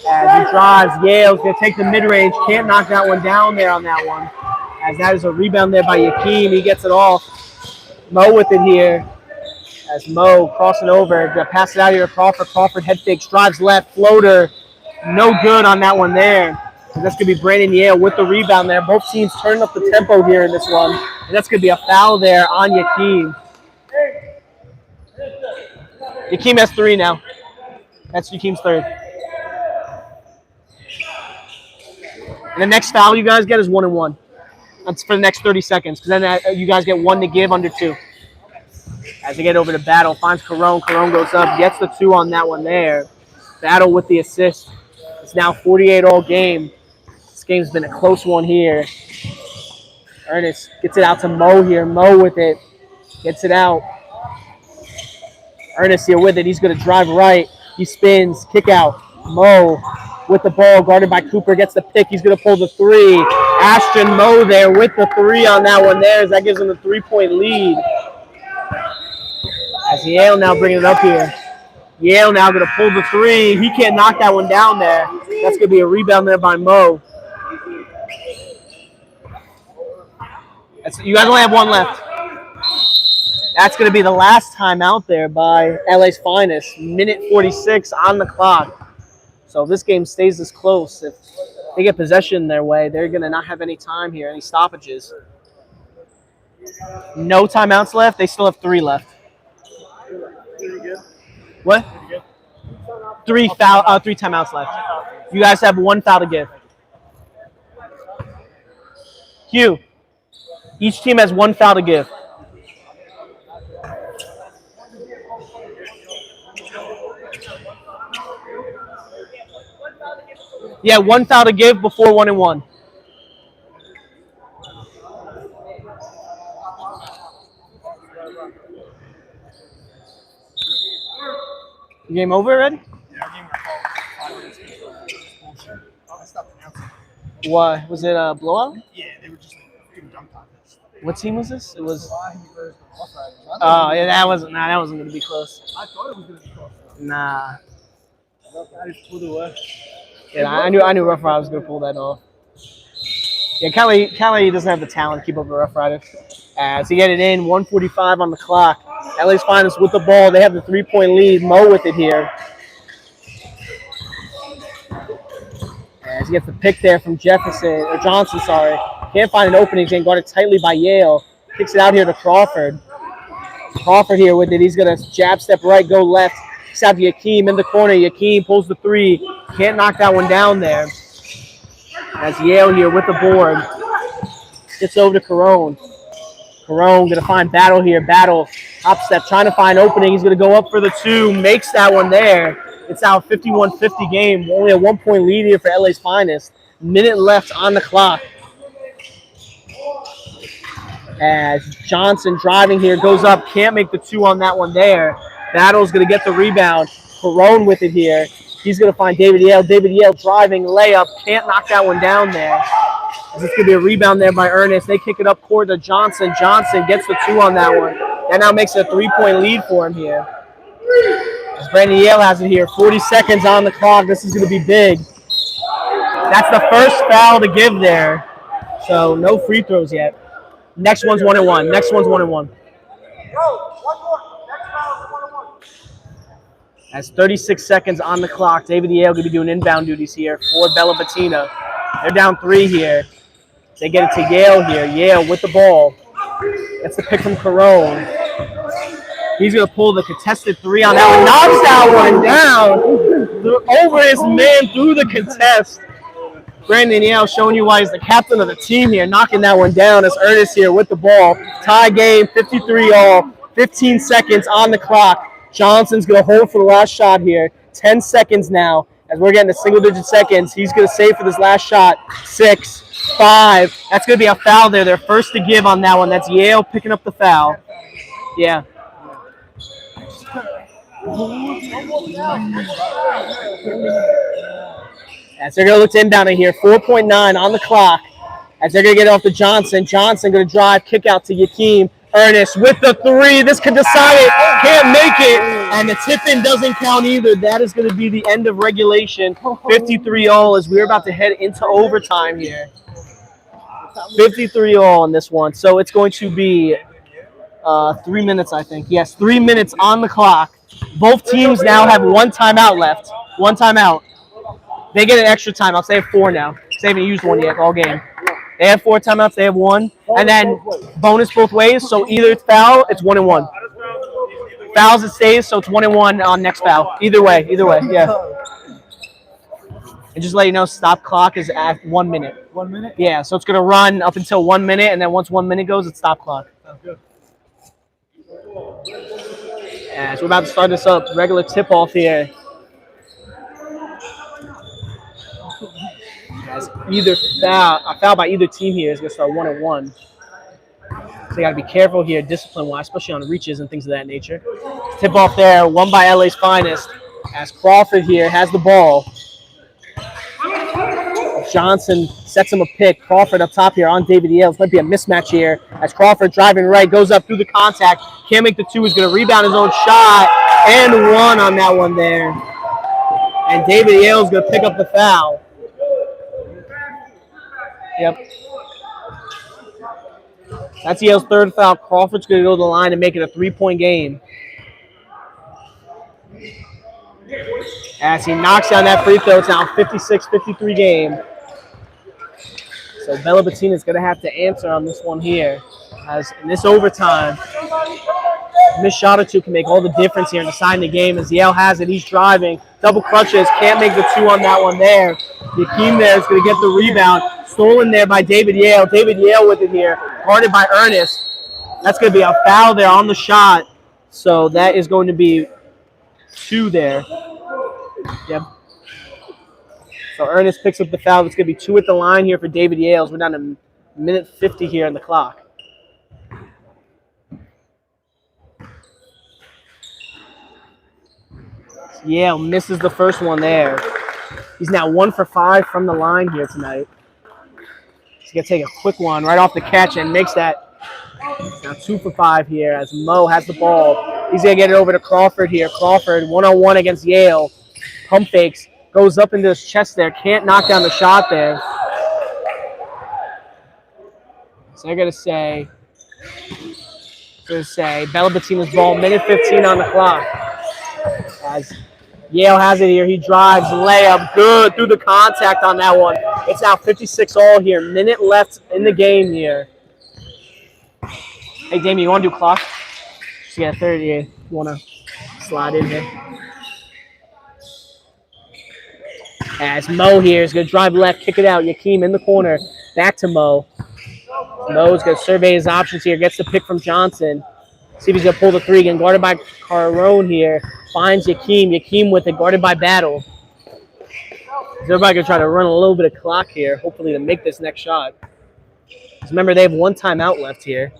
S1: As he drives, Yale's going to take the mid-range. Can't knock that one down there on that one. As that is a rebound there by Yakeem. He gets it off. Mo with it here. As Mo crossing over. Going to pass it out here to Crawford. Crawford head fakes, drives left, floater. No good on that one there. And that's going to be Brandon Yale with the rebound there. Both teams turning up the tempo here in this one. And that's going to be a foul there on Yakeem. Yakeem has 3 now. That's Yakeem's third. And the next foul you guys get is 1-1. That's for the next 30 seconds because then you guys get 1 to give under 2. As they get over to Battle, finds Carone. Carone goes up, gets the 2 on that one there. Battle with the assist. It's now 48 all game. This game's been a close one here. Ernest gets it out to Mo here. Mo with it. Gets it out. Ernest here with it. He's going to drive right. He spins. Kick out. Mo with the ball. Guarded by Cooper. Gets the pick. He's going to pull the 3. Ashton Mo there with the 3 on that one there. As that gives him a 3-point lead. As Yale now bringing it up here. Yale now going to pull the 3. He can't knock that one down there. That's going to be a rebound there by Mo. You guys only have 1 left. That's going to be the last time out there by LA's Finest. Minute 46 on the clock. So if this game stays this close, if they get possession their way, they're going to not have any time here, any stoppages. No timeouts left. They still have 3 left. What? 3 timeouts left. You guys have 1 foul to give. Hugh, each team has 1 foul to give. Yeah, 1 foul to give before 1-1. Game over already?
S3: Yeah, our game got called 5 minutes ago. I stopped announcing.
S1: Why? Was it a blowout?
S3: Yeah, they were just doing dunk contest.
S1: What team was this? It was.
S3: Oh,
S1: Oh, yeah, that wasn't going to be close.
S3: I thought it was going to be close.
S1: Nah.
S3: I just pulled it away.
S1: Yeah, I knew Rough Rider was going to pull that off. Yeah, Kelly doesn't have the talent to keep up with the Rough Riders. As he get it in, 1:45 on the clock. LA's Finest with the ball. They have the 3-point lead. Mo with it here. As he gets the pick there from Johnson, sorry. Can't find an opening. He's getting guarded tightly by Yale. Kicks it out here to Crawford. Crawford here with it. He's going to jab step right, go left. Kicks out to Yakeem in the corner. Yakeem pulls the three. Can't knock that one down there. As Yale here with the board. Gets over to Carone. Carone going to find Battle here. Battle, hop step, trying to find opening. He's going to go up for the two. Makes that one there. It's our 51-50 game. Only a 1-point lead here for LA's Finest. Minute left on the clock. As Johnson driving here, goes up, can't make the two on that one there. Battle's going to get the rebound. Carone with it here. He's going to find David Yale. David Yale driving, layup, can't knock that one down there. This is going to be a rebound there by Ernest. They kick it up court to Johnson. Johnson gets the two on that one. That now makes it a 3-point lead for him here. As Brandon Yale has it here, 40 seconds on the clock. This is going to be big. That's the first foul to give there. So no free throws yet. Next one's 1-1. Next one's 1-1.
S3: Go, one more. Next foul is 1-1.
S1: As 36 seconds on the clock, David Yale going to be doing inbound duties here for Bella Bettina. They're down 3 here. They get it to Yale here. Yale with the ball. That's the pick from Carone. He's going to pull the contested 3 on that one. Knocks that one down. Over his man through the contest. Brandon Yale showing you why he's the captain of the team here, knocking that one down as Ernest here with the ball. Tie game, 53-all, 15 seconds on the clock. Johnson's going to hold for the last shot here. 10 seconds now as we're getting to single-digit seconds. He's going to save for this last shot. 6, 5. That's going to be a foul there. They're first to give on that one. That's Yale picking up the foul. Yeah. As they're going to look to inbound it here. 4.9 on the clock. As they're going to get it off to Johnson. Johnson going to drive, kick out to Yakeem. Ernest with the 3. This could decide it. Can't make it. And the tip-in doesn't count either. That is going to be the end of regulation. 53-all as we're about to head into overtime here. 53-all on this one. So it's going to be 3 minutes, I think. Yes, 3 minutes on the clock. Both teams now have 1 timeout left. 1 timeout. They get an extra timeout. They have 4 now. They haven't used 1 yet all game. They have 4 timeouts. They have 1. And then bonus both ways. So either it's foul, it's 1-1. Fouls, it stays, so it's 1-1 on next foul. Either way, yeah. And just let you know, stop clock is at 1 minute.
S2: 1 minute?
S1: Yeah, so it's going to run up until 1 minute, and then once 1 minute goes, it's stop clock.
S2: Sounds good.
S1: As we're about to start this up, regular tip-off here. As a foul by either team here is going to start 1-1. So you got to be careful here, discipline-wise, especially on reaches and things of that nature. Tip-off there, won by LA's Finest. As Crawford here has the ball. Johnson sets him a pick. Crawford up top here on David Yale. This might be a mismatch here. As Crawford driving right, goes up through the contact. Can't make the 2. He's going to rebound his own shot. And 1 on that one there. And David Yale's going to pick up the foul. Yep. That's Yale's 3rd foul. Crawford's going to go to the line and make it a 3-point game. As he knocks down that free throw, it's now a 56-53 game. So Bella Bettina's going to have to answer on this one here. As in this overtime, missed shot or 2 can make all the difference here in deciding the game. As Yale has it, he's driving. Double clutches, can't make the 2 on that one there. Yakeem there is going to get the rebound. Stolen there by David Yale. David Yale with it here. Guarded by Ernest. That's going to be a foul there on the shot. So that is going to be 2 there. Yep. So Ernest picks up the foul. It's going to be 2 at the line here for David Yale. We're down to minute 50 here on the clock. Yale misses the first one there. He's now 1 for 5 from the line here tonight. He's going to take a quick one right off the catch and makes that. He's now 2 for 5 here as Mo has the ball. He's going to get it over to Crawford here. Crawford 1-on-1 against Yale. Pump fakes. Goes up into his chest there. Can't knock down the shot there. So they're gonna say Bella Bettina's ball, minute 15 on the clock. As Yale has it here, he drives, layup, good through the contact on that one. It's now 56 all here. Minute left in the game here. Hey, Damien, you want to do clock? Just get a 30. You want to slide in here? As Mo here is going to drive left, kick it out. Yakeem in the corner. Back to Mo. Mo's going to survey his options here. Gets the pick from Johnson. See if he's going to pull the three. Again, guarded by Carone here. Finds Yakeem. Yakeem with it, guarded by Battle. Everybody going to try to run a little bit of clock here, hopefully to make this next shot. Because remember, they have one timeout left here.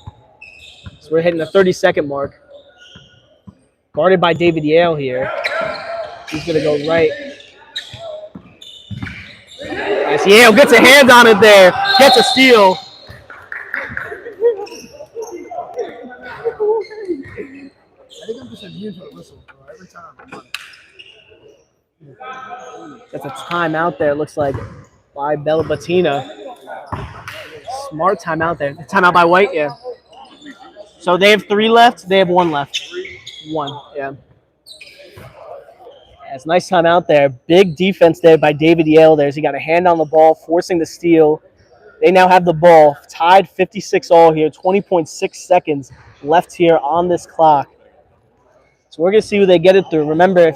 S1: So we're hitting the 30-second mark. Guarded by David Yale here. He's going to go right. As Yale gets a hand on it there. Gets a steal.
S3: I think I'm just immune to the whistle, bro. Every time.
S1: That's a timeout there, looks like, by Bella Bettina. Smart timeout there. Timeout by White, yeah. So they have 3 left. They have 1 left. 1, yeah. That's a nice timeout there. Big defense there by David Yale there. He got a hand on the ball, forcing the steal. They now have the ball. Tied 56 all here. 20.6 seconds left here on this clock. So we're going to see who they get it through. Remember,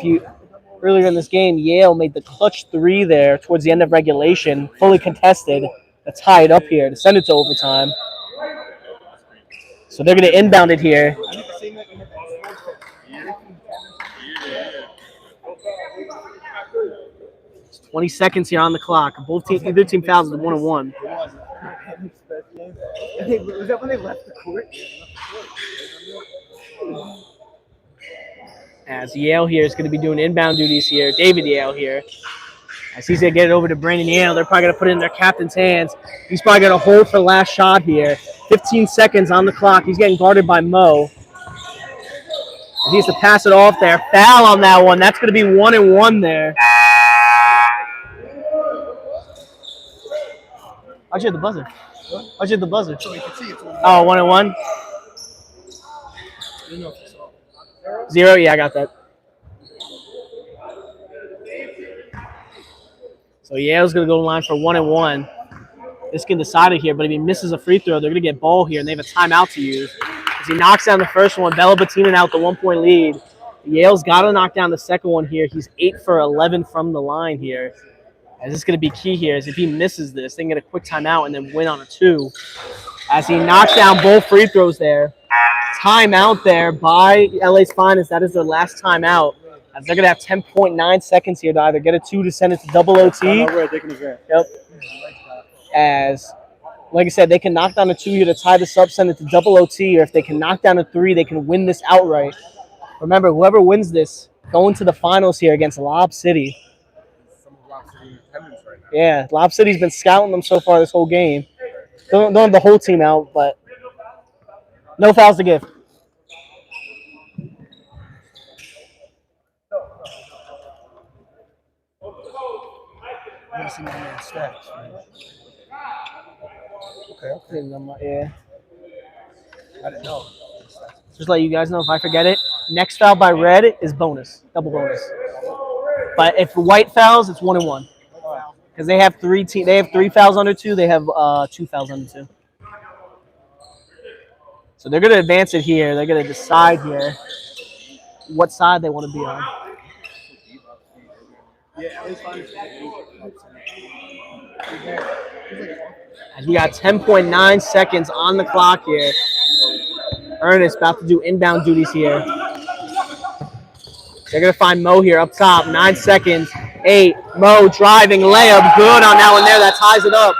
S1: earlier in this game, Yale made the clutch 3 there towards the end of regulation, fully contested, to tie it up here, to send it to overtime. So they're going to inbound it here. 20 seconds here on the clock. Either team fouls at 1-1.
S2: Was that when they left the court?
S1: As Yale here is going to be doing inbound duties here. David Yale here. As he's going to get it over to Brandon Yale. They're probably going to put it in their captain's hands. He's probably going to hold for the last shot here. 15 seconds on the clock. He's getting guarded by Mo. He needs to pass it off there. Foul on that one. That's going to be 1-1 there. How'd you hit the buzzer? How'd you hit the buzzer?
S3: So you can see it's 1-1.
S1: Oh, 1-1? 0? Yeah, I got that. So Yale's going to go to the line for 1-1. This can decide it here, but if he misses a free throw, they're going to get ball here, and they have a timeout to use. As he knocks down the first one, Bella Bettina out the 1-point lead. Yale's got to knock down the second one here. He's 8 for 11 from the line here. As this is going to be key here, is if he misses this, they can get a quick timeout and then win on a 2. As he knocks down both free throws there. Timeout there by LA's Finest. That is their last timeout. As they're going to have 10.9 seconds here to either get a 2 to send it to double OT. Yep. As, like I said, they can knock down a 2 here to tie this up, send it to double OT, or if they can knock down a 3, they can win this outright. Remember, whoever wins this, going to the finals here against Lob City. Yeah, Lob City's been scouting them so far this whole game. Don't have the whole team out, but no fouls to give.
S3: I'm gonna see my man stats. Okay.
S1: Yeah.
S3: I didn't know.
S1: Just let you guys know if I forget it. Next foul by Red is bonus, double bonus. But if White fouls, it's 1-1. Because they have 3 fouls under 2. They have 2 fouls under 2. So they're going to advance it here. They're going to decide here what side they want to be on. As we got 10.9 seconds on the clock here. Ernest about to do inbound duties here. They're going to find Mo here up top. 9 seconds. 8. Mo driving layup. Good on that one there. That ties it up.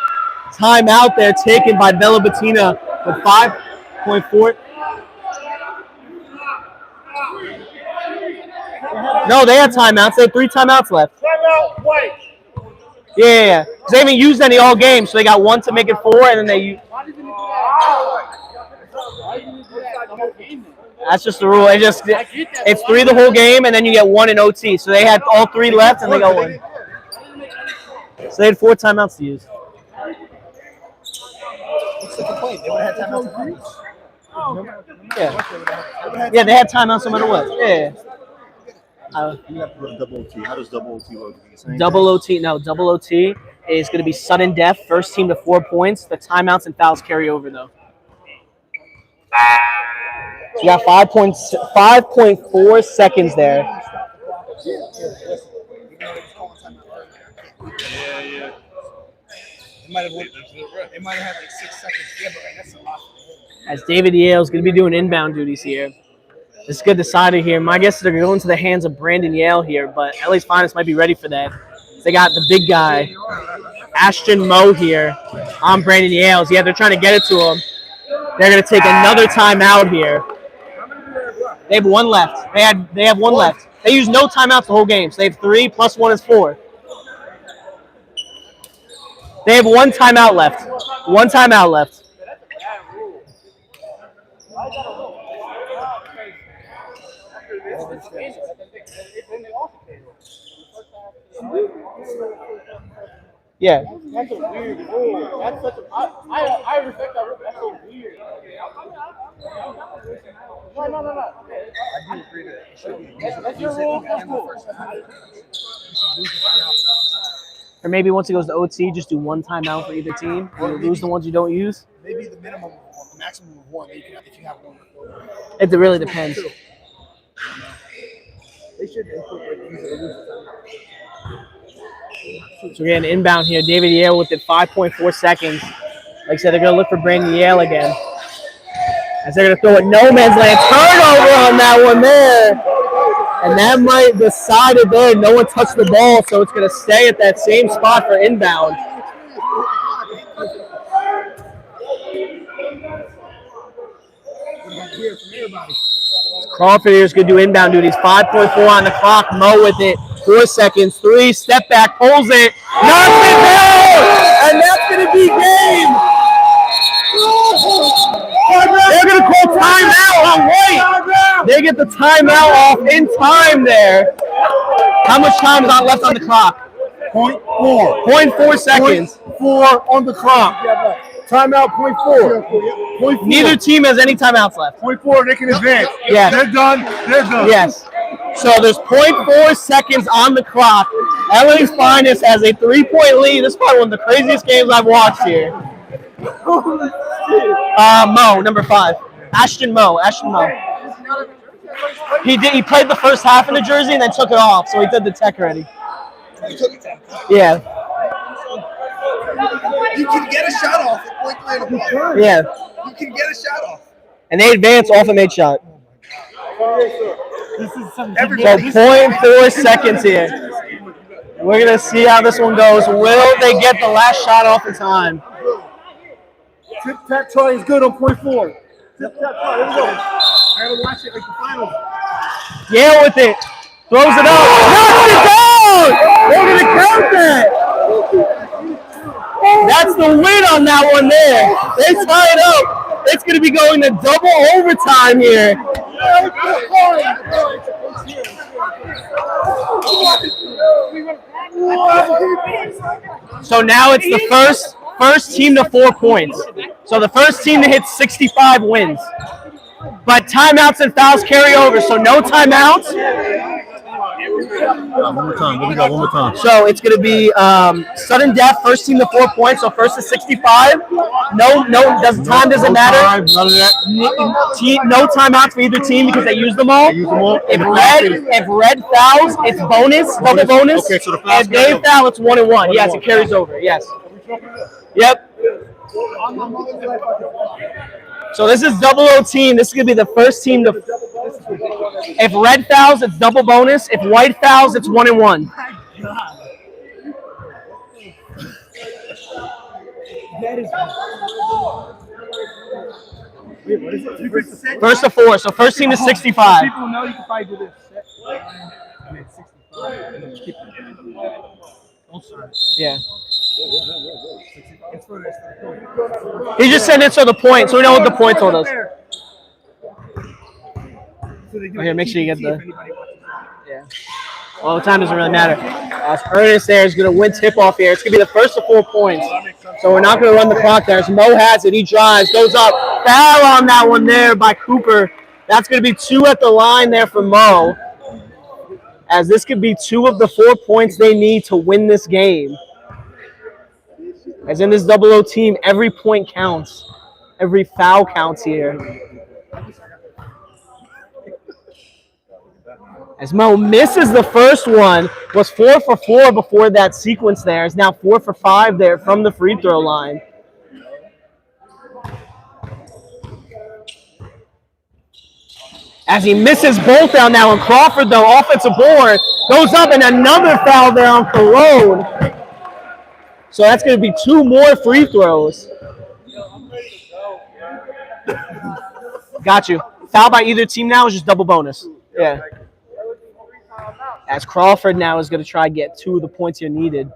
S1: Timeout there taken by Bella Bettina with 5.4. No, they had timeouts. They had 3 timeouts left.
S2: Timeout, White.
S1: Yeah. They haven't used any all game, so they got 1 to make it 4, and then they. That's just the rule. It's 3 the whole game, and then you get 1 in OT. So they had all 3 left, and they got 1. So they had 4 timeouts to use.
S3: What's the played. They would have had timeouts regardless.
S1: Yeah. Yeah, they had timeouts no matter what. Yeah.
S4: You have to go to double OT. How does double OT work?
S1: Double OT is going to be sudden death. First team to 4 points. The timeouts and fouls carry over, though. So you got 5.4 seconds there.
S3: Yeah. They might have had like 6 seconds. Yeah, but that's a lot.
S1: As David Yale is going to be doing inbound duties here. This is good decider here. My guess is they're going to go into the hands of Brandon Yale here, but LA's Finest might be ready for that. They got the big guy, Ashton Moe here on Brandon Yale's. Yeah, they're trying to get it to him. They're going to take another timeout here. They have one left. They have one left. They use no timeouts the whole game. So they have 3 plus 1 is 4. They have one timeout left. One timeout left. Yeah.
S2: That's a weird rule. That's such a. I respect that rule. That's so weird. No.
S3: I do agree that it should be.
S2: That's your rule. That's cool.
S1: Or maybe once it goes to OT, just do one timeout for either team. You lose the ones you don't use.
S3: Maybe the minimum, the maximum of 1. If you have 1.
S1: It really depends.
S3: They should incorporate use it or lose it.
S1: So we're getting inbound here. David Yale with it, 5.4 seconds. Like I said, they're going to look for Brandon Yale again. As they're going to throw it no man's land. Turnover on that one there. And that might decide it there. No one touched the ball, so it's going to stay at that same spot for inbound. Crawford here is going to do inbound duties. 5.4 on the clock. Moe with it. 4 seconds. 3. Step back. Pulls it. Knocks it down. And that's going to be game. They're going to call timeout on White. They get the timeout off in time there. How much time is left on the clock?
S4: 0.4.
S1: 0.4 seconds.
S4: 0.4 on the clock. Timeout 0.4.
S1: Neither team has any timeouts left.
S4: 0.4, they can advance.
S1: Yes.
S4: They're done.
S1: Yes. So there's 0.4 seconds on the clock. LA's Finest has a 3-point lead. This is probably one of the craziest games I've watched here. Moe, number 5. Ashton Moe. He played the first half in the jersey and then took it off, so he did the tech already. Yeah.
S3: You can get a shot off at point blank of ball.
S1: Yeah.
S3: You can get a shot off.
S1: And they advance off a made shot.
S2: This is some.
S1: So 0.4 seconds here. We're going to see how this one goes. Will they get the last shot off in time?
S4: Tip-tap-toe is good on 0.4.
S3: Tip-tap-toe. Here we go. I gotta watch it like the finals.
S1: Yale with it. Throws it up. Knocks it down! They're going to count that. That's the win on that one there. They tie it up. It's going to be going to double overtime here. So now it's the first team to 4 points. So the first team to hit 65 wins. But timeouts and fouls carry over, so no timeouts.
S4: One more time. What we got? One more time.
S1: So it's going to be sudden death, first team to 4 points, so first to 65. Time doesn't matter.
S4: Time, none of that.
S1: No timeouts for either team because they use them all. If red fouls, it's bonus, double bonus.
S4: Okay, so the fouls
S1: if they foul, it's 1 and 1. Yes, it carries over. Yes. Yep. So this is double O team. This is going to be the first team to. If red fouls, it's double bonus. If white fouls, it's 1 and 1. First to 4. So first team to 65.
S2: People know you can probably do this.
S1: Yeah. He just said it so the point, so we know what the point told us. Oh, here, make sure you get the. Yeah. Well, time doesn't really matter. As Ernest there is going to win tip-off here. It's going to be the first of 4 points. So we're not going to run the clock there. As Mo has it. He drives, goes up. Foul on that one there by Cooper. That's going to be 2 at the line there for Mo. As this could be 2 of the 4 points they need to win this game. As in this double O team, every point counts. Every foul counts here. As Mo misses the first one, was 4 for 4 before that sequence there. Is now 4 for 5 there from the free throw line. As he misses both down now, and Crawford, though, offensive board, goes up, and another foul there on Cologne. So that's going to be 2 more free throws. Got you. Foul by either team now is just double bonus. Yeah. As Crawford now is going to try to get 2 of the points here needed.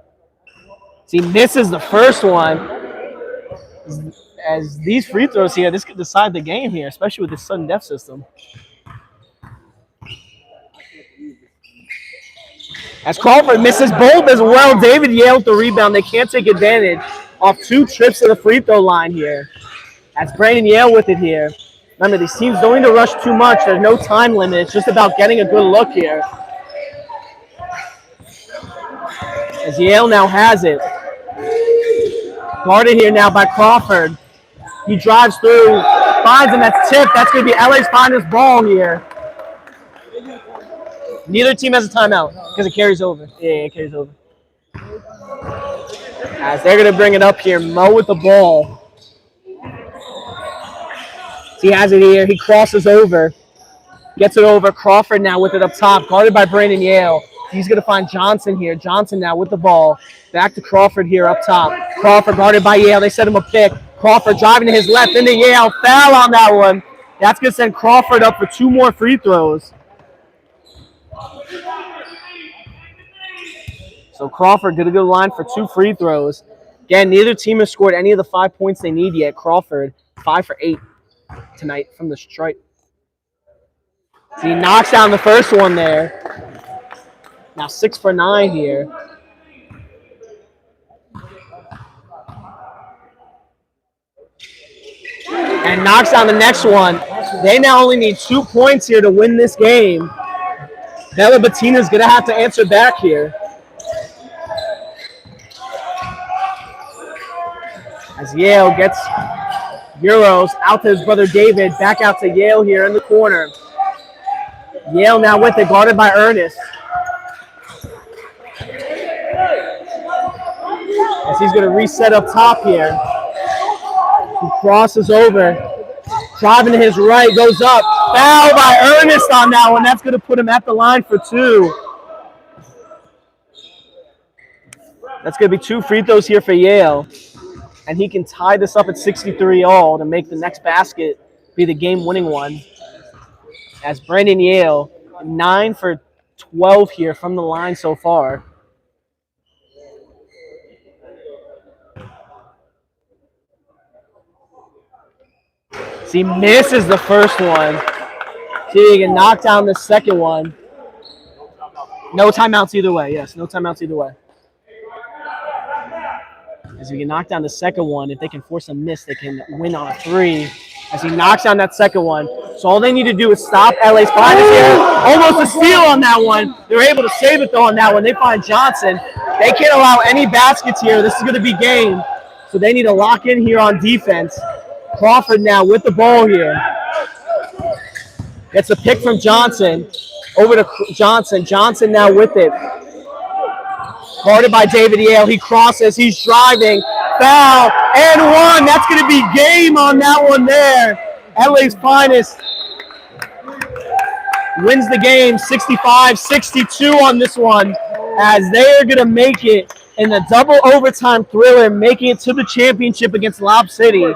S1: As he misses the first one. As these free throws here, this could decide the game here, especially with this sudden death system. As Crawford misses both as well, David Yale with the rebound. They can't take advantage off 2 trips to the free throw line here. As Brandon Yale with it here. Remember, these teams don't need to rush too much. There's no time limit. It's just about getting a good look here. As Yale now has it. Guarded here now by Crawford. He drives through, finds him. That's tipped. That's going to be LA's finest ball here. Neither team has a timeout because it carries over. Yeah, it carries over. As they're going to bring it up here. Mo with the ball. He has it here. He crosses over. Gets it over. Crawford now with it up top. Guarded by Brandon Yale. He's going to find Johnson here. Johnson now with the ball. Back to Crawford here up top. Crawford guarded by Yale. They set him a pick. Crawford driving to his left into Yale. Foul on that one. That's going to send Crawford up for 2 more free throws. So Crawford did a good line for 2 free throws. Again, neither team has scored any of the 5 points they need yet. Crawford, 5 for 8 tonight from the stripe. So he knocks down the first one there. Now 6 for 9 here. And knocks down the next one. They now only need 2 points here to win this game. Bella Bettina's going to have to answer back here. As Yale gets Euros out to his brother David. Back out to Yale here in the corner. Yale now with it, guarded by Ernest. As he's going to reset up top here. He crosses over. Driving to his right, goes up. Foul by Ernest on that one. That's going to put him at the line for 2. That's going to be 2 free throws here for Yale. And he can tie this up at 63 all to make the next basket be the game-winning one. As Brandon Yale, 9 for 12 here from the line so far. So he misses the first one. See if he can knock down the second one. No timeouts either way. Yes, no timeouts either way. As we can knock down the second one, if they can force a miss, they can win on a 3. As he knocks down that second one. So all they need to do is stop LA's finest here. Almost a steal on that one. They're able to save it, though, on that one. They find Johnson. They can't allow any baskets here. This is going to be game. So they need to lock in here on defense. Crawford now with the ball here. Gets a pick from Johnson. Over to Johnson. Johnson now with it. Guarded by David Yale. He crosses. He's driving. Foul. And 1. That's going to be game on that one there. LA's finest wins the game 65-62 on this one. As they are going to make it in the double overtime thriller, making it to the championship against Lob City.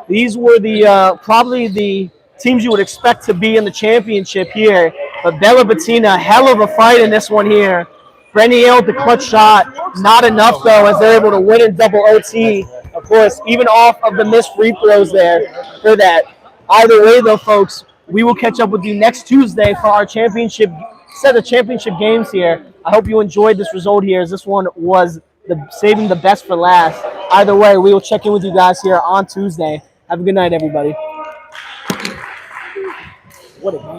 S1: These were the probably the teams you would expect to be in the championship here. But Bella Bettina, hell of a fight in this one here. Brandon Yale with the clutch shot. Not enough, though, as they're able to win in double OT. Of course, even off of the missed free throws there for that. Either way, though, folks, we will catch up with you next Tuesday for our championship set of championship games here. I hope you enjoyed this result here, as this one was saving the best for last. Either way, we will check in with you guys here on Tuesday. Have a good night, everybody. What a game.